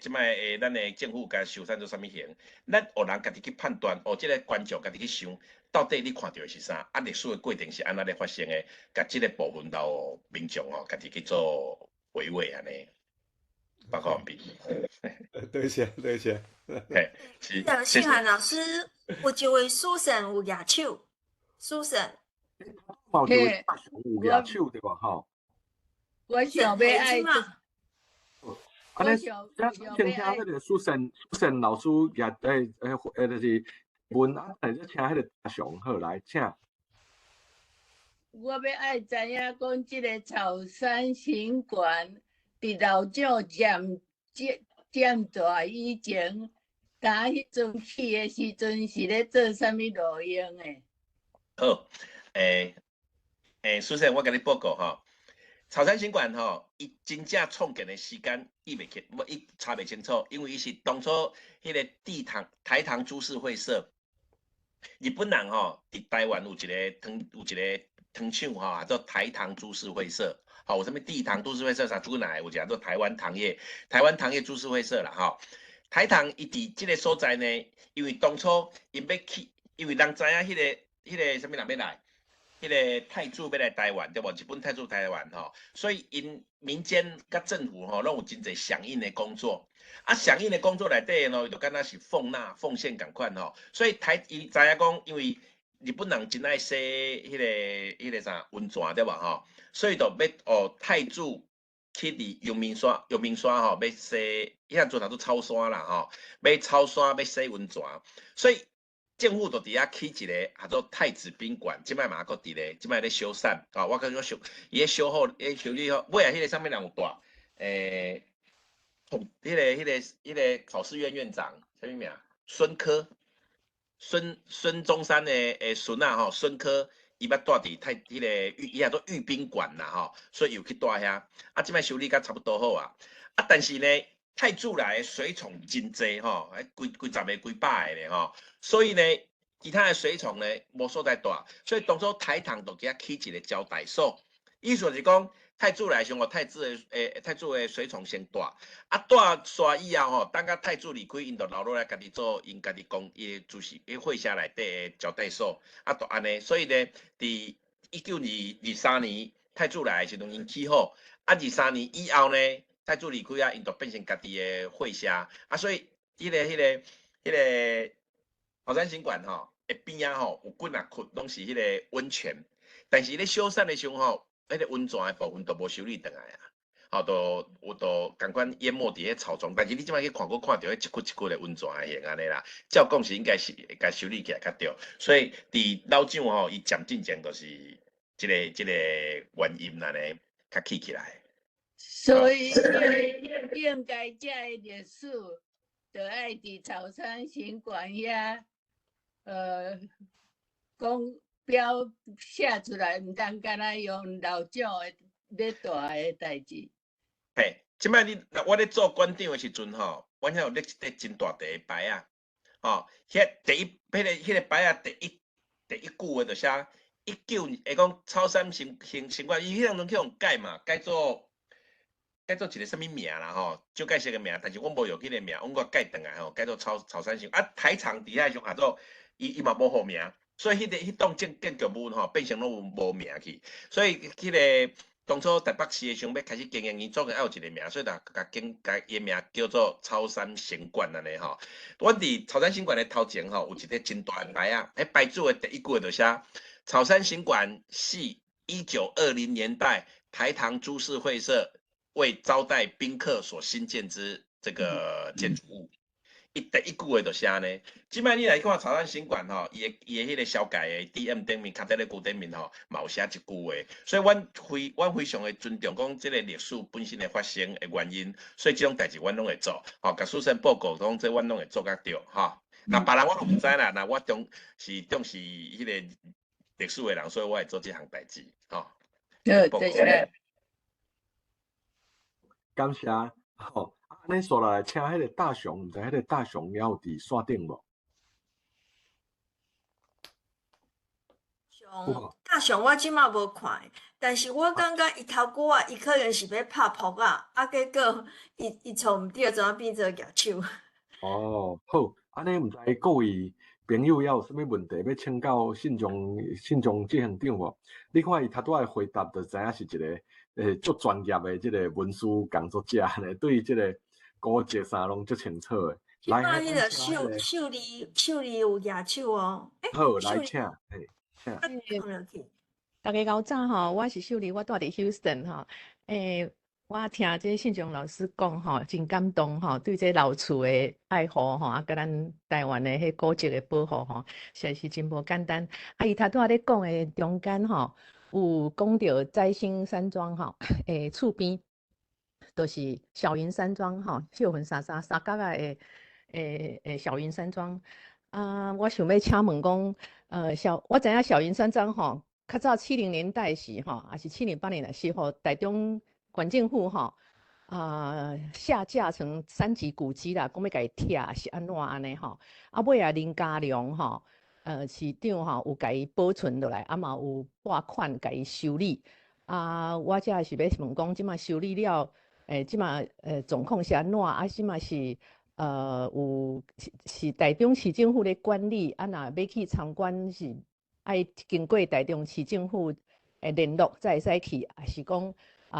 [SPEAKER 3] 咱的政府甲修缮做啥物型？咱学人家己去判断，哦，即个观众家己去想，到底你看到的是啥？啊，历史的过程是安怎咧发生的？甲即个部分到民众哦，家己去做回味安尼。报告完毕。
[SPEAKER 2] 对谢对谢。
[SPEAKER 3] 嘿，是。
[SPEAKER 4] 信涵老师，有一位书生有举手，书生。
[SPEAKER 1] 嘛有一位大熊有举手对吧？吼。
[SPEAKER 5] 我想要爱。
[SPEAKER 1] 安尼，听迄个苏神老师也就是问啊，就请迄个大熊好来请。
[SPEAKER 5] 我要爱知影讲，即个草山行馆伫老蒋占大以前，打迄阵去的时阵是咧做啥物路用的？
[SPEAKER 3] 好，苏生，我甲你报告吼。草山行馆吼，伊真正创建的时间伊查袂清楚，因为伊是当初迄个台糖株式会社，日本人吼伫台湾有一个糖厂吼，叫做台糖株式会社，吼有啥物地糖株式会社啥主哪有一个叫做台湾糖业株式会社啦，吼台糖伊伫即个所在呢，因为当初因要去，因为人知影迄个啥物人要来。迄个泰铢要来台湾，对无？日本泰铢台湾吼，所以因民间甲政府吼，拢有真侪响应的工作。啊，响应的工作内底呢，就敢若是奉献共款吼。所以伊知影讲，因为日本人真爱洗迄个啥温泉对无吼，所以就要泰铢去伫阳明山吼，要洗，遐做头做草山啦吼，要草山要洗温泉，所以。政府就伫遐起一个叫做太子宾馆，即摆嘛佫伫咧，即摆咧修缮啊。我感觉伊咧修好，修理好。尾啊，迄个上面人有大，迄个考试院院长啥物名？孙中山的孙啊吼，孙科，伊捌住伫迄个伊叫做御宾馆啦吼，所以又去住遐。啊，即摆修理甲差不多好啊。啊，但是呢。太子来的水虫真济吼，几十个、几百个咧吼，所以呢，其他的水虫呢无所在大，所以当初台糖就给他起一个招待所，意思就是讲太子来上哦，太子的随从先带，啊带煞以后吼，等甲太子离开，因就留落来家己做因家己公伊主席，伊会社内底的招待所，啊就安尼，所以咧，伫1923年太子来的时阵因起好，啊23年以后呢，太子离开啊，因就变成家己的会社，啊所以迄个后山行馆吼，一边啊吼有几啊窟拢是迄个温泉，但是咧修缮的时候吼。迄个温泉的部分都无修理倒来啊，吼，都共款淹没伫迄草丛。但是你即摆去看，看到迄一窟一窟的温泉的形安尼啦。照讲是应该是会甲修理起来较对。所以伫老蒋吼，伊渐进前都是即个原因安尼较起来。
[SPEAKER 5] 所以应该遮的历史，就爱伫草山行馆遐，讲。标写出来，毋通干那用老蒋的咧大的代志。
[SPEAKER 3] 嘿，即摆我咧做馆长的时阵吼，阮遐有咧一块真大地的牌啊，吼，迄个牌啊，第一句话就写19，会讲草山行馆，伊迄当中去用改嘛，改做一个啥物名啦吼，就改些个名，但是阮无用迄个名，阮我改转来吼，改做草山行啊，台场底下上下做伊嘛无好名。所以迄栋建筑物吼，变成拢无名去。所以迄个当初台北市的想要开始经营，伊总要有一个名，所以甲伊名叫做草山行馆安尼吼。阮伫草山行馆的头前吼，有一个真大的牌啊，迄牌子的第一句就写：草山行馆系1920年代台糖株式会社为招待宾客所新建之这个建筑物。伊第一句话就写呢，即摆你来看草山行馆吼，伊的迄个小改的 DM 顶面，卡在咧古顶面吼，嘛有写一句话，所以阮非常的尊重讲即个历史本身的发生的原因，所以即种代志阮拢会做，吼，甲书生报告讲这阮拢会做甲对，吼。那别人我都毋知啦，那我重视迄个历史的人，所以我会做即项代志，吼。
[SPEAKER 5] 对谢。
[SPEAKER 1] 感谢，吼。安尼说来，请迄个大雄，毋知迄个大雄了伫线顶无？
[SPEAKER 4] 大雄我即马无看，但是我感觉伊头骨啊，伊可能是要拍扑啊，结果伊从毋对，怎啊变做举手？
[SPEAKER 1] 哦，好，安尼毋知各位朋友要有啥物问题要请教信中执行长无？你看伊头拄仔回答，就知影是一个足专业的即个文书工作者呢，对即个古籍啥拢足清楚的。
[SPEAKER 4] 即摆迄个秀丽有举手哦。
[SPEAKER 1] 好，来请，请。
[SPEAKER 6] 大家早早吼，我是秀丽，我住伫 Houston 吼。我听这信中老师讲吼，真感动吼，对这老厝的爱护吼，啊，甲咱台湾的迄古迹的保护吼，实在是真无简单。啊，伊头拄仔咧讲的中间吼，有讲到摘星山庄吼，厝边就是小云山庄吼，秀云三角的小云山庄。啊，我想要请问讲，我知影小云山庄吼，较早70年代时吼，也是7年8年的时候，台中县政府吼，下架成3级古迹啦，讲要甲伊拆是安怎安尼吼？啊尾啊林佳龙吼，市长吼有甲伊保存落来，啊嘛有拨款甲伊修理。啊，我遮是要问讲，即马修理了，即马状况是安怎？啊，即马是是台中市政府咧管理，啊若要去参观是爱经过台中市政府联络才会使去，还是讲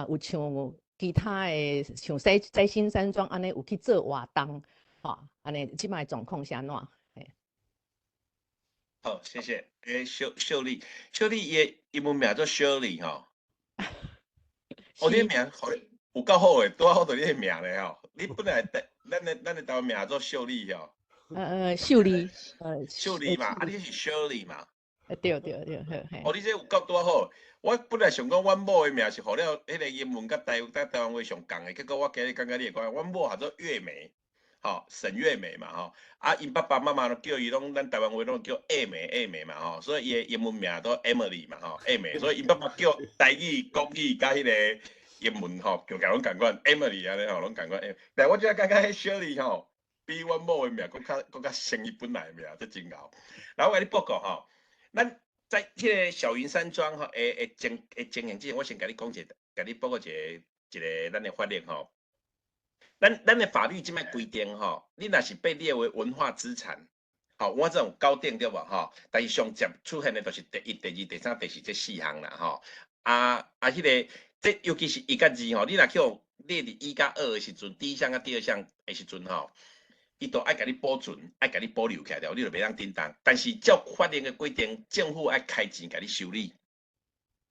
[SPEAKER 6] 有像其他的像摘星山庄安尼有去做活动，吼，安尼即摆状况是安怎？
[SPEAKER 3] 好，谢谢。秀丽伊英文名做 Shirley 吼。哦，你名好有够好诶，拄好到你诶名咧吼。你本来咱的台湾名做秀丽吼。
[SPEAKER 6] 秀丽，
[SPEAKER 3] 秀丽嘛，啊，你是 Shirley 嘛？
[SPEAKER 6] 对，
[SPEAKER 3] 哦，你这有够拄好。我本来想讲，阮某诶名是互了迄个英文甲台湾话上共诶，结果我今日感觉你会讲，阮某叫做月梅，吼，沈月梅嘛，吼，啊，因爸爸妈妈叫伊拢，咱台湾话拢叫A梅嘛，吼，所以伊诶英文名都 Emily 嘛，吼 ，A梅，所以因爸爸叫台语、国语甲迄个英文吼，就甲拢共款 Emily 安尼吼，拢共款。但我只感觉迄 Shirley 吼，比阮某诶名佫较像伊本来诶名，这真牛。然后我甲你报告吼，咱在迄个小云山庄吼，经营之前，我先甲你讲一甲你报告一个咱的法律吼，咱的法律即摆规定吼，你若是被列为文化资产，吼，我这种高定对无吼，但是上接出现的就是第一、第二、第三、第四这4项啦吼。迄个这尤其是1甲2吼，你若去互列伫1甲2的时阵，第一项甲第二项的时阵吼，伊都爱甲你保存，爱甲你保留起来了，你就袂当叮当。但是照法令的规定，政府爱开钱甲你修理，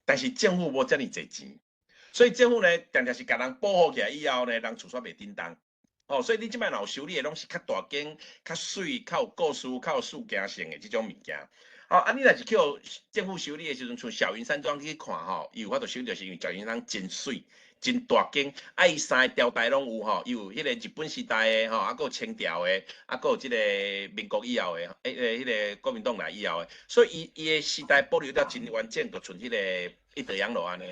[SPEAKER 3] 但是政府无遮尔侪钱，所以政府呢，常常是甲人保护起来以后呢，人厝煞袂叮当。哦，所以你即摆若有修理的，拢是较大间、较水、较有故事、较有事件性的即种物件。哦，你若是去政府修理的时阵，像小云山庄去看吼，伊有法度修理，就是因为小云山真水、真大间，伊3个朝代拢有吼，伊有迄个日本时代的吼，还有清朝的，还有即个民国以后的，迄个国民党来以后的，所以伊的时代保留了真完整，就像迄个一德阳路安尼。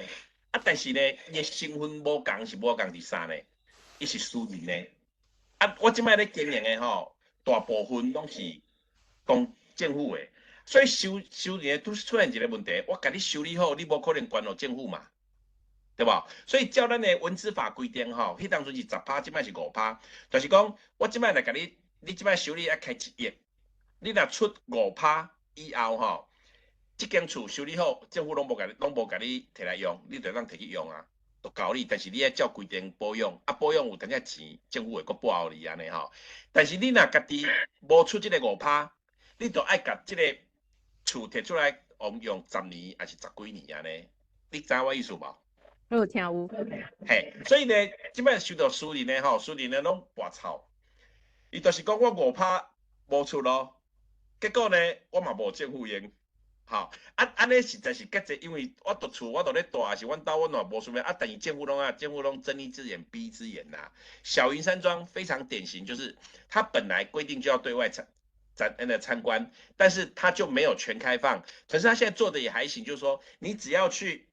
[SPEAKER 3] 但是呢，伊的身份无共是无共伫啥呢？伊是私人呢。我即摆咧经营的吼，大部分拢是政府的，所以修理拄出现一个问题，我甲你修理好，你无可能关互政府嘛，对无？所以照咱的文资法规定吼，迄当阵是10%，即摆是5%，就是讲我即摆来甲你即摆修理要开1亿，你若出5%以后吼，即间厝修理好，政府拢无甲你摕来用，你就当摕去用啊。都交你，但是你要照规定保养，保养有等下钱，政府会阁报你安尼吼。但是你若家己无出即个5%，你就爱甲即个厝摕出来用10年还是10几年安尼，你知我意思无？
[SPEAKER 6] 我有听有。
[SPEAKER 3] 嘿，所以呢，即摆收到私人的吼，私人的拢跋臭，伊就是讲我5%无出咯，结果呢，我嘛无政府用。好，安尼实在是较济，因为我住厝，我住咧住，是阮兜阮嘛无想要但是政府拢睁一只眼闭一只眼呐。小云山庄非常典型，就是它本来规定就要对外参观，但是它就没有全开放。可是它现在做的也还行，就是说你只要去，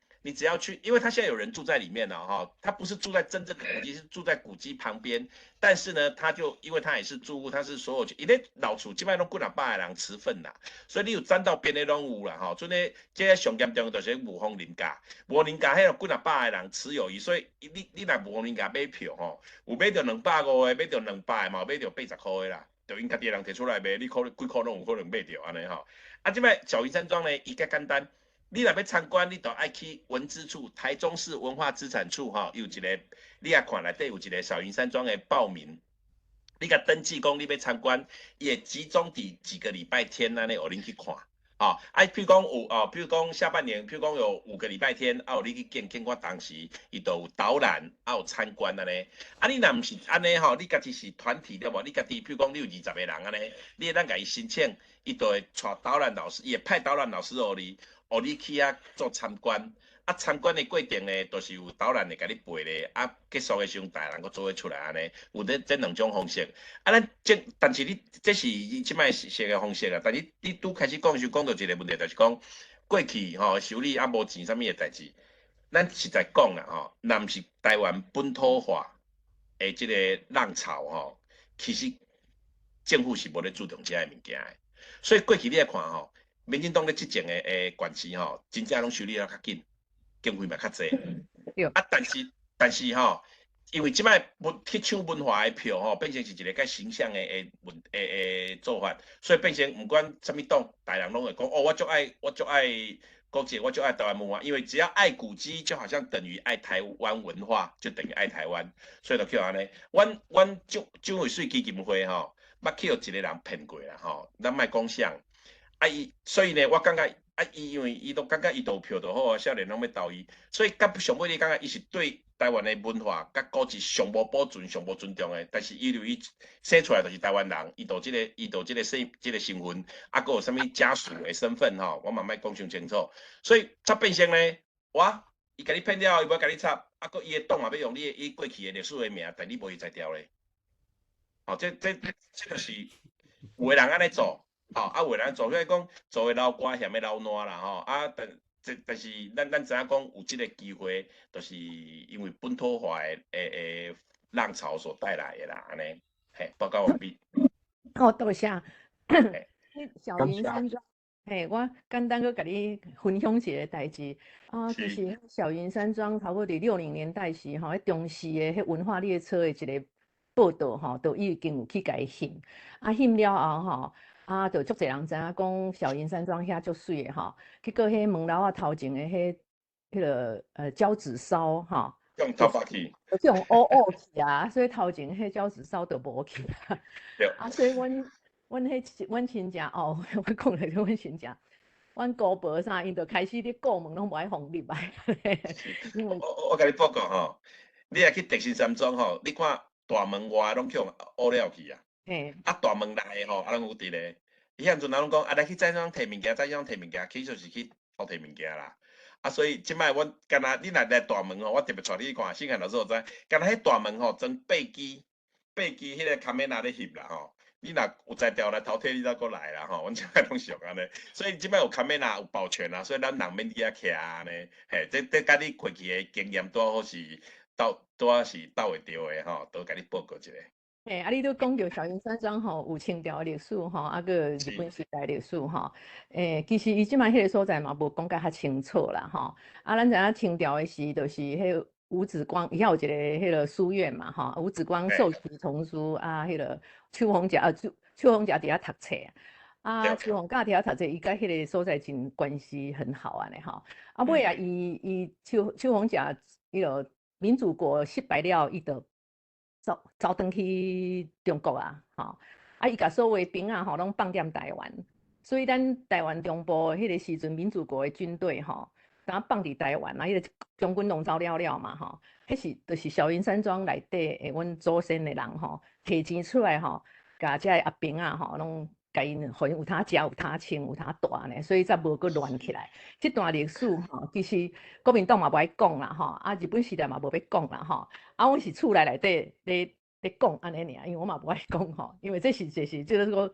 [SPEAKER 3] 因为他现在有人住在里面了哈，他不是住在真正的古迹，是住在古迹旁边。但是呢，因为他也是住户，他是所有，因为老厝基本上都几百个人持份啦，所以你有占到边的拢有啦哈。所以呢，这个上严重就是无风邻家，无邻家迄个几百个人持有伊，所以你若无邻家买票吼，有买到250个，买到200个嘛，买到80块的啦，就因家己人摕出来卖，你几块拢有可能买到安尼吼。即摆小云山庄呢，伊较简单。你若要参观，你就爱去文资处、台中市文化资产处有一个，你也看内底有一个小云山庄的报名，你甲登记讲你要参观，伊会集中伫几个礼拜天安尼，互恁去看。譬如讲有譬如讲下半年，譬如讲有5个礼拜天，有你去见我当时，伊都有导览，有参观安尼。你若毋是安尼吼，你家己是团体对无？你家己譬如讲你有20个人安尼，你会当甲伊申请，伊就会带导览老师，伊会派导览老师互你去遐做参观。参观的过程呢，都是有导览的甲你陪咧，结束的时候，大家人佫做伙出来安尼，有这2种方式。但是你这是即摆实的方式啊。但是你拄开始讲的时候，讲到一个问题，就是讲过去修理无钱啥物的代志，咱实在讲啦若毋是台湾本土化的即个浪潮其实政府是无咧注重这个物件的。所以过去你来看民进党咧执政的县市真正拢修理了较紧。经费嘛较济，但是因为即摆去抢文化的票变成是一个较形象的做法，所以变成不管什么党，大人拢会讲我就爱国际，我就爱台湾文化，因为只要爱古迹，就好像等于爱台湾文化，就等于爱台湾，所以就叫安尼。阮蒋渭水基金会捌去有一个人骗过啦咱莫讲啥，所以呢，我感觉。因为伊都感觉伊投票就好少年拢要投伊，所以上尾你感觉伊是对台湾的文化甲古迹上无保存、上无尊重的。但是伊生出来就是台湾人，伊就即个身份，佫有啥物家属的身份我嘛莫讲伤清楚。所以才变成呢，伊甲你骗了，伊要甲你插，佫伊的党嘛要用伊过去的历史的名，但你无去才调咧。这就是有的人安尼做。有人做，所以讲做的老瓜，嫌的老烂啦但是咱知影讲有即个机会，就是因为本土化的浪潮所带来的啦，安尼。报告完毕。
[SPEAKER 6] 多谢。小云山庄嘿，我简单个甲你分享一个代志啊，其
[SPEAKER 3] 是，
[SPEAKER 6] 实小云山庄差不多伫60年代时吼，迄中视的迄文化列车的一个报道吼，都已经有去甲伊翕，啊翕了后吼，啊就足侪人知影讲小云山庄遐足水的吼，结果迄门楼啊头前的迄个胶纸烧吼，
[SPEAKER 3] 用头发去，
[SPEAKER 6] 就这种乌去啊，所以头前迄胶纸烧就无去啊，
[SPEAKER 3] 对，
[SPEAKER 6] 啊所以阮亲戚哦，我讲了就阮亲戚。阮姑婆啥，因就开始咧顾门拢无爱放入来，
[SPEAKER 3] 是，
[SPEAKER 6] 因为
[SPEAKER 3] 我甲你报告吼，你若去德信山庄吼，你看大门外拢去用乌了去啊，
[SPEAKER 6] 嘿，
[SPEAKER 3] 啊大门内吼，啊拢有伫咧。伊遐阵人拢讲，啊来去再庄摕物件，再庄摕物件，其实就是去偷摕物件啦。啊，所以即摆阮干若你若来大门吼，我特别带你去看，新汉老师有知，干若迄大门吼，装八支迄个卡梅拉咧翕啦吼。你若有才调来偷睇，你再过来啦吼。阮即摆拢是用安尼，所以即摆有卡梅拉有保全啊，所以咱人免伫遐徛安尼。嘿，这甲你过去的经验拄好是斗会着的吼，都甲你报告一下。
[SPEAKER 6] 嘿，啊，你都讲到小云山庄吼，有清朝的历史吼，啊个日
[SPEAKER 3] 是
[SPEAKER 6] 本时代的历史吼，其实伊即摆迄个所在嘛，无讲甲较清楚啦吼。啊，咱知影清朝的时，就是迄吴子光，伊遐有一个迄个书院嘛吼，吴子光授取丛书啊，迄个邱逢甲邱逢甲伫遐读册啊，
[SPEAKER 3] 对
[SPEAKER 6] 邱逢甲伫遐读册，伊甲迄个所在真关系很好安尼吼。啊，尾啊，伊邱逢甲迄个民主国失败了，伊就走转去中国啊，吼，啊，伊甲所有兵啊，吼，拢放踮台湾，所以咱台湾中部迄个时阵民主国的军队，吼，敢放伫台湾，啊，迄个将军拢走了嘛，吼，迄是就是小云山庄内底诶，阮祖先的人吼，摕钱出来吼，甲遮阿兵啊，吼，拢甲因互因有通食、有通穿、有通住呢，所以才无搁乱起来。这段历史吼，其实国民党嘛无爱讲啦，吼，啊，日本时代嘛无要讲啦，吼。啊，我是厝内底咧讲安尼尔，因为我嘛不爱讲吼，因为这是就是说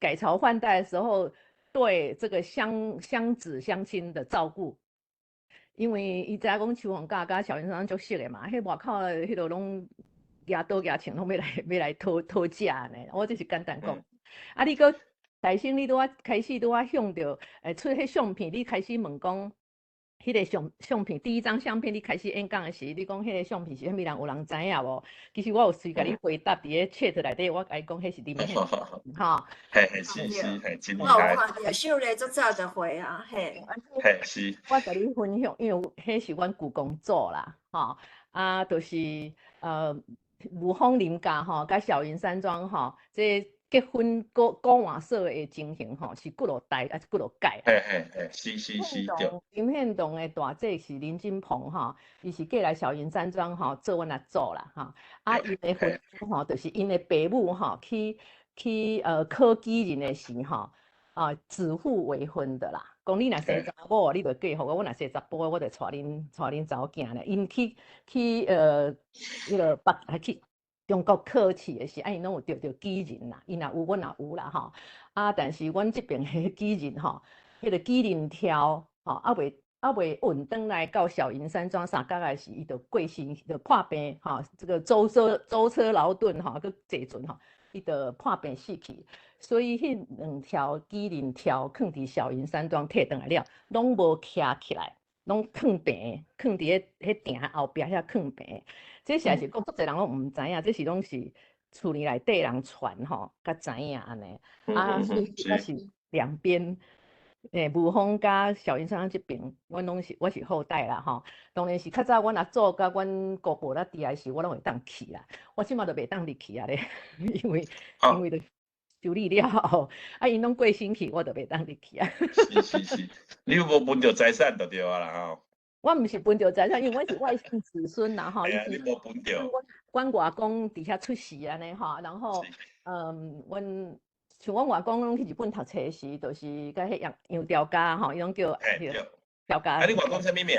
[SPEAKER 6] 改朝换代的时候对这个乡子乡亲的照顾，因为伊知影讲邱逢甲甲小云山足熟的嘛，迄外口迄落拢举刀举枪拢要来讨食呢，我这是简单讲。啊，你搁大生你拄啊开始拄啊向着出迄相片，你开始问讲。迄个相片，第一张相片你开始演讲的时，你讲迄个相片是啥物人？有人知影无？其实我有随甲你回答伫咧 chat 内底，我甲你讲迄是林宪吼。
[SPEAKER 3] 嘿，是，嘿，真厉
[SPEAKER 4] 我有
[SPEAKER 3] 害。
[SPEAKER 4] 看到秀咧，足早就回啊，嘿。
[SPEAKER 3] 嘿，是。
[SPEAKER 6] 我甲你分享，因为迄是阮故宫做啦，吼啊，就是吴凤林家吼，甲小云山庄吼，这结婚古换色的情形吼，是几落代啊，几落届。
[SPEAKER 3] 嘿，是对。
[SPEAKER 6] 林献堂的大姐是林金鹏吼，伊是过来小云山庄吼做阮阿祖啦吼。啊，因的婚吼，就是因的爸母吼去考举人的时吼，指腹为婚的啦。讲你若生查某，你就嫁互我；我若生查甫，我就带恁查某囝咧。因去迄个去中国考试的时，因拢有着举人啦，伊若有，阮也有啦吼。啊，但是阮这边迄举人吼，迄个举人条吼，未运转来到小云山庄三角的时，伊就过身，就破病吼，这个舟车劳顿吼，佮坐船吼，伊就破病死去。所以迄2条举人条放伫小云山庄摕转来了，拢无徛起来，拢放平，放伫迄埕后壁遐放平。这实在是讲，足侪人拢毋知影，这是拢是厝里内底人传吼，甲知影安尼。啊，所以我是两边，吴凤甲小云山庄这边，我是后代啦吼。当然是较早阮阿祖甲阮姑婆咧伫诶时，我拢会当去啦。我即马都袂当入去啊咧，因为就修理了后，啊因拢过身去，我就袂当入去啊。
[SPEAKER 3] 是，你有无分着财产就对啊啦吼。
[SPEAKER 6] 我毋是分着财产，因为我是外姓子孙啦吼。
[SPEAKER 3] 你无分着。
[SPEAKER 6] 阮外公伫遐出世安尼吼，然后像阮外公拢去日本读册时，就是甲迄杨条家吼，伊拢叫条家。
[SPEAKER 3] 啊，你外公啥物名？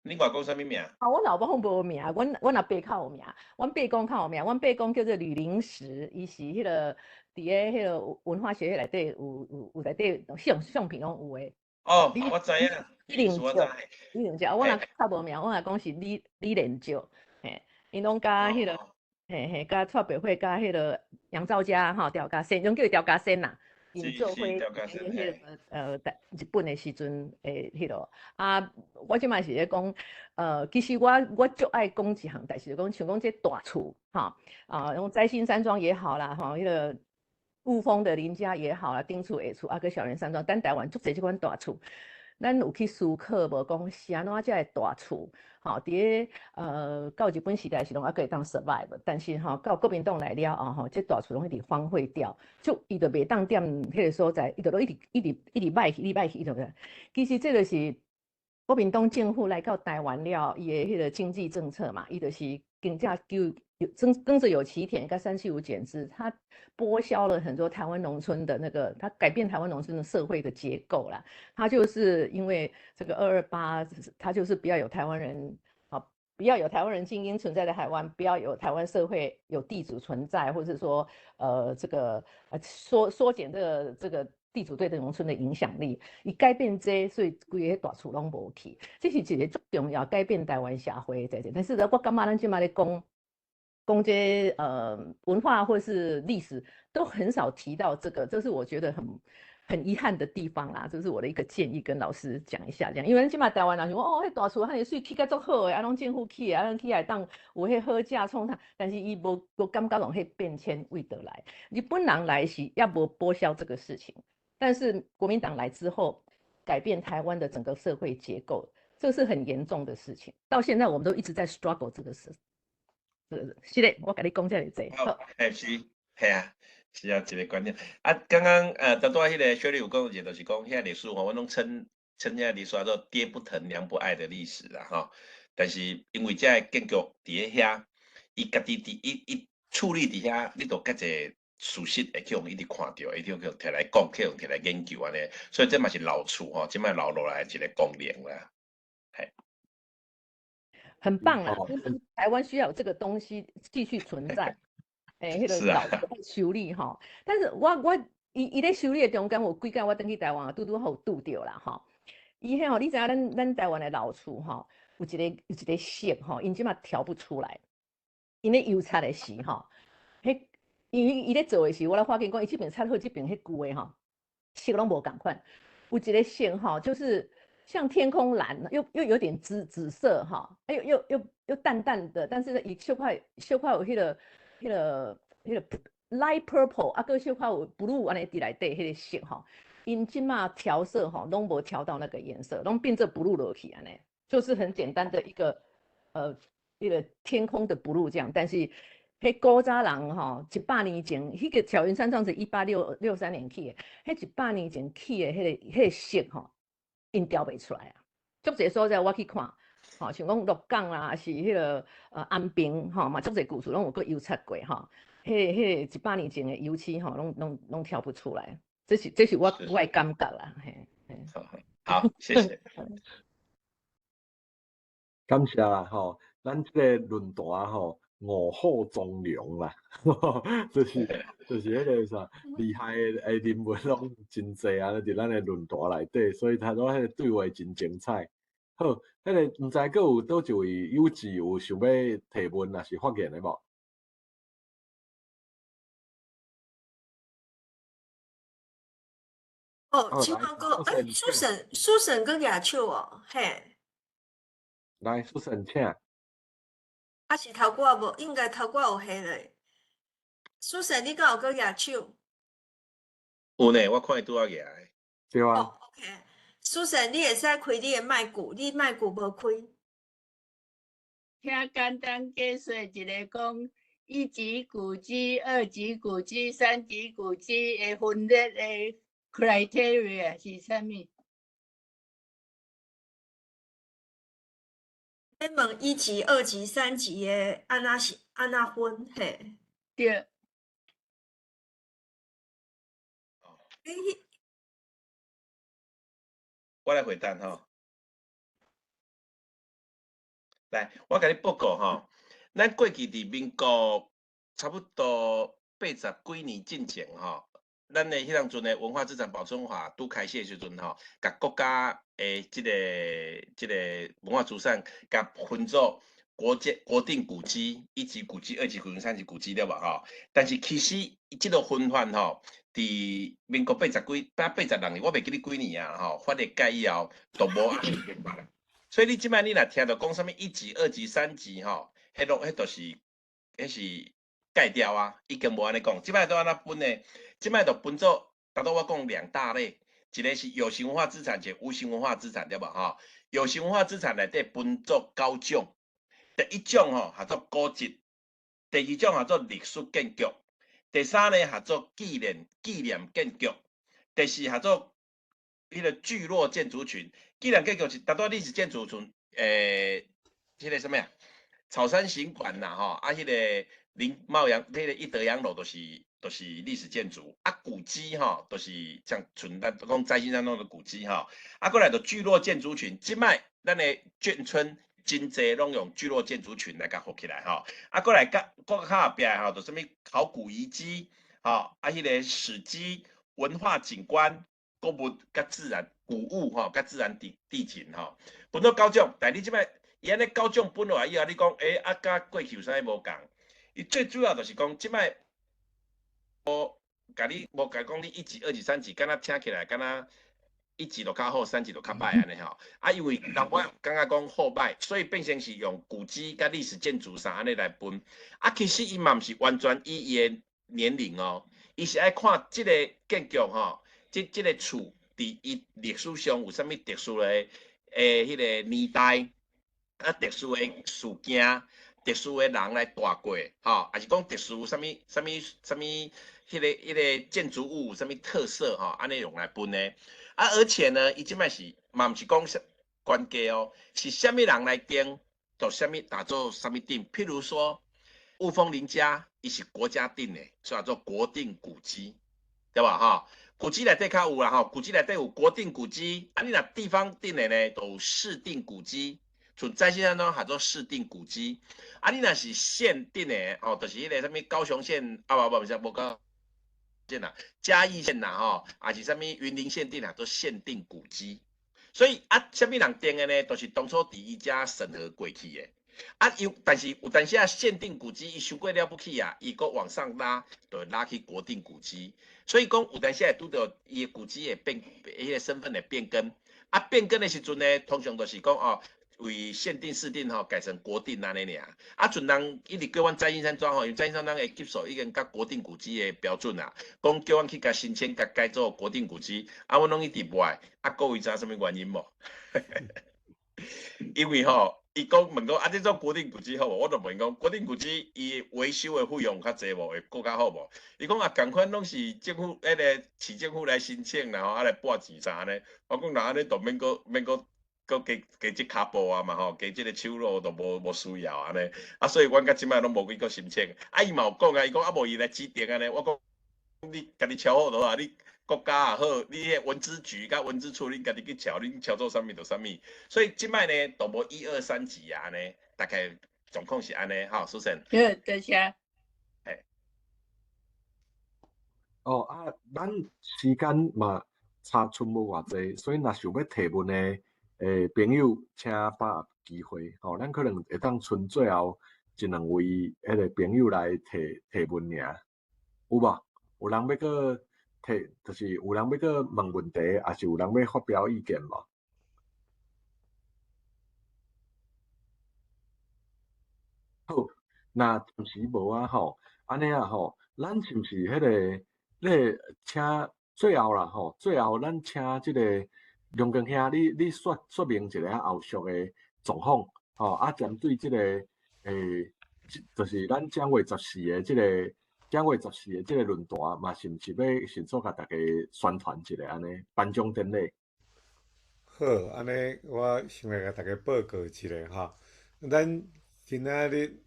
[SPEAKER 3] 你外公啥物名？
[SPEAKER 6] 啊，阮老公无名，阮阿伯较有名，阮伯公较有名，阮伯公叫做吕灵石，伊是迄个伫咧迄个文化学内底有内底相片拢有诶。
[SPEAKER 3] 哦，我知影。
[SPEAKER 6] 李连石，我若较无名，我若讲是李连石，嘿，因拢甲迄个，甲蔡培慧甲迄个杨兆佳吼，调家仙，拢叫伊调家仙啦。因做伙
[SPEAKER 3] 吊架绳，
[SPEAKER 6] 迄个日本的时阵诶，迄落啊，我即摆是咧讲，其实我足爱讲一项代志，讲像讲这大厝哈，用摘星山庄也好啦，哈，迄个雾峰的林家也好啦，丁厝下厝啊，个小人山庄，咱台湾足侪即款大厝，咱有去思考无讲是安怎才会大厝？好，伫咧到日本时代是拢还可以当 survive， 但是吼到国民党来了后吼，这大厝拢一直荒废掉，就伊就袂当踮迄个所在，伊就一直歹去，伊就其实这就是国民党政府来到台湾了，伊的迄个经济政策嘛，伊就是更加耕者有其田，跟375减资，它剥削了很多台湾农村的那个，它改变台湾农村的社会的结构啦。它就是因为这个228，它就是不要有台湾人，不要有台湾人精英存在在台湾，不要有台湾社会有地主存在，或者说这个缩减这个地主对农村的影响力，伊改变这，所以规个大厝拢无去，这是一个最重要改变台湾社会的。但是我感觉咱今嘛咧讲这文化或是历史都很少提到这个，这是我觉得很遗憾的地方啦。这是我的一个建议，跟老师讲一下，这样，因为咱今嘛台湾人说哦，迄大厝遐尼水起甲足好诶，拢政府起诶，起来当有迄好价创啥，但是伊无感觉用迄变迁为得来。日本人来时也无剥削这个事情，但是国民党来之后，改变台湾的整个社会结构，这是很严重的事情。到现在我们都一直在 struggle 这个事。是的，我跟你讲这个济。
[SPEAKER 3] 好，是，系啊，是啊，一个观念。啊，刚刚当迄个小李有讲一个，就是讲遐历史吼，我拢称遐历史叫做爹不疼娘不爱的历史啦，吼。但是因为这建筑伫咧遐，伊家己伊处理伫遐，你都较侪事实会去用一直看到，一直去摕来讲，去用摕来研究安尼，所以这嘛是老厝吼，即摆留落来一个功能啦，系。
[SPEAKER 6] 很棒啦，台湾需要有这个东西继续存在，迄个老的修理哈。但是伊咧修理的中间，有几间我登去台湾，拄好拄着啦吼。伊迄吼，你知影咱台湾的老厝吼，有一个色吼，因即嘛调不出来。因咧油漆的时吼，伊咧做的时，我来发现讲，伊这边漆好，这边迄旧的吼，色拢无共款。有一个色吼，就是像天空蓝，又有点紫色哈，又淡淡的，但是伊小块有迄个 light purple， 啊个小块有 blue 安尼伫内底迄个色吼，因即马调色吼，拢无调到那个颜色，拢变做 blue 落去安尼，就是很简单的一个天空的 blue 这样，但是迄古早人吼，100年前，迄个小云山庄是1863年起的，迄100年前起的迄个色吼。因调袂出来啊！足侪所在我去看，吼，像讲鹿港啦，是迄个安平吼嘛，足侪故事拢有过油漆过吼。迄100年前的油漆吼，拢调不出来。这是我的感觉啦，嘿。
[SPEAKER 3] 好，谢谢。
[SPEAKER 1] 感谢啦吼，咱这个论坛吼，5虎中良啦，就是迄个啥厉害的人物拢真侪啊，伫咱的论坛内底，所以他说迄个对话真精彩。好，迄个毋知阁有倒一位友志有想要提问，还是发言的无？
[SPEAKER 4] 哦，青蛙哥，苏婶跟亚秋哦，嘿。
[SPEAKER 1] 来，苏婶请。
[SPEAKER 4] 啊是头挂无，应该头挂有黑嘞。苏婶，你敢有搁亚手？
[SPEAKER 3] 有呢，我看伊拄仔举诶。
[SPEAKER 1] 对啊。
[SPEAKER 4] 哦 ，OK。苏婶，你会使开你的麦克，你麦克无开。
[SPEAKER 5] 听简单解说一个讲，1级古迹、2级古迹、3级古迹的分类的 criteria 是啥物？
[SPEAKER 4] 你问1级、2级、3级的安那分嘿？
[SPEAKER 5] 对。
[SPEAKER 3] 我来回答吼。来，我甲你报告吼，咱过去伫民国差不多80几年进前吼，咱的迄当阵的文化资产保存法拄开始的时阵吼，甲国家的即个文化资产甲分做国定古迹、1级古迹、2级古迹、3级古迹对吧？吼，但是其实这个分法吼，伫民国80年，我袂记得几年啊，吼，法律改以后都无安尼变法啦。所以你即摆你若听到讲什么1级、2级、3级吼，迄都是改掉啊，已经无安尼讲。即摆都安怎分呢？即摆就分做，大多我讲2大类，一个是有形文化资产，一个无形文化资产对吧？吼，有形文化资产内底分做9种。第一种吼叫做古迹，第二种叫做历史建筑，第三呢叫做纪念建筑，第四叫做迄个聚落建筑群。纪念建筑是大多历史建筑群，迄个什么呀？草山行馆啦，吼啊，迄个茂阳，迄个一德阳楼都是历史建筑啊，古迹吼都是像存咱讲在新山弄的古迹吼，啊，过来就聚落建筑群，即摆咱的眷村真济拢用聚落建筑群来甲合起来吼，啊，过来甲较后壁吼，就什么考古遗迹，吼啊，迄个史迹、文化景观、古物甲自然古物吼，甲自然地景吼，分做9种，但你即摆伊安尼9种分落来以后，你讲啊，甲过去有啥无共？伊最主要就是讲即摆。无甲讲你1级、2级、3级，敢若听起来敢若1级就较好，3级就较歹安尼吼。啊，因为人我感觉讲好歹，所以变成是用古迹甲历史建筑啥安尼来分。啊，其实伊嘛毋是完全以伊的年龄哦，伊是爱看即个建筑吼，即个厝伫伊历史上有啥物特殊的迄个年代，啊，特殊的事件。特殊的人来住过，吼，还是讲特殊什么，迄个建筑物什么特色，吼，安尼用来分的。啊，而且呢，伊即摆是嘛，毋是讲关键哦，是虾米人来定，就虾米打做啥物定。譬如说，雾峰林家，伊是国家定的，所以叫做国定古迹，对吧？哈，古迹内底较有啦，吼，古迹内底有国定古迹，啊，你若地方定的呢，都有市定古迹。像在线上呢，叫做市定古迹，啊，你若是县定的，哦，就是迄个什么高雄县啊，不是无高县啦，嘉义县啦，吼，还是什么云林县定啦，都县定古迹。所以啊，什么人定的呢？都是当初伫伊遮审核过去的。啊，但是啊，县定古迹伊伤过了不起啊，伊搁往上拉，就拉去国定古迹。所以讲有当时会拄到伊的古迹的迄个身份的变更。啊，变更的时阵呢，通常都是讲哦。为县定、市定吼改成国定安尼尔，啊，阵人一直叫阮在新山庄吼，因为在新山庄会接受已经甲国定古迹的标准啦，讲叫阮去甲申请甲改做国定古迹，啊，阮拢一直无爱，啊，各位知影什么原因无？因为吼，伊讲问讲啊，这做国定古迹好无？我就问讲，国定古迹伊维修的费用较济无？会搁较好无？伊讲啊，共款拢是政府迄个市政府来申请，然后啊来拨钱啥呢？我讲那安尼都免搁加即骹步啊嘛吼，加即个手路都无需要安尼，啊，所以阮甲即摆拢无去搁申请。啊，伊嘛有讲啊，伊讲啊无伊来指定安尼，我讲你家己瞧好就好，你国家也好，你迄文资局甲文资处，你家己去瞧，你瞧做啥物就啥物。所以即摆呢，都无1、2、3级啊安尼，大概状况是安尼，吼，苏生。
[SPEAKER 5] 多谢。
[SPEAKER 1] 哦啊，咱时间嘛差剩无偌济，所以若想要提问的朋友，请把握机会，吼，咱可能会当剩最后1、2位迄个朋友来提问尔，有无？有人要搁提，就是有人要搁问问题，还是有人要发表意见无？好，那暂时无啊吼，安尼啊吼，咱是毋是迄个请最后啦吼，最后咱请即个梁光兄，你说明一下后续的状况吼，啊，针对即个就是咱正月14的即个论坛嘛，是毋是要迅速甲大家宣传一下安尼颁奖典礼？
[SPEAKER 2] 好，安尼我先来甲大家报告一下哈，咱今仔日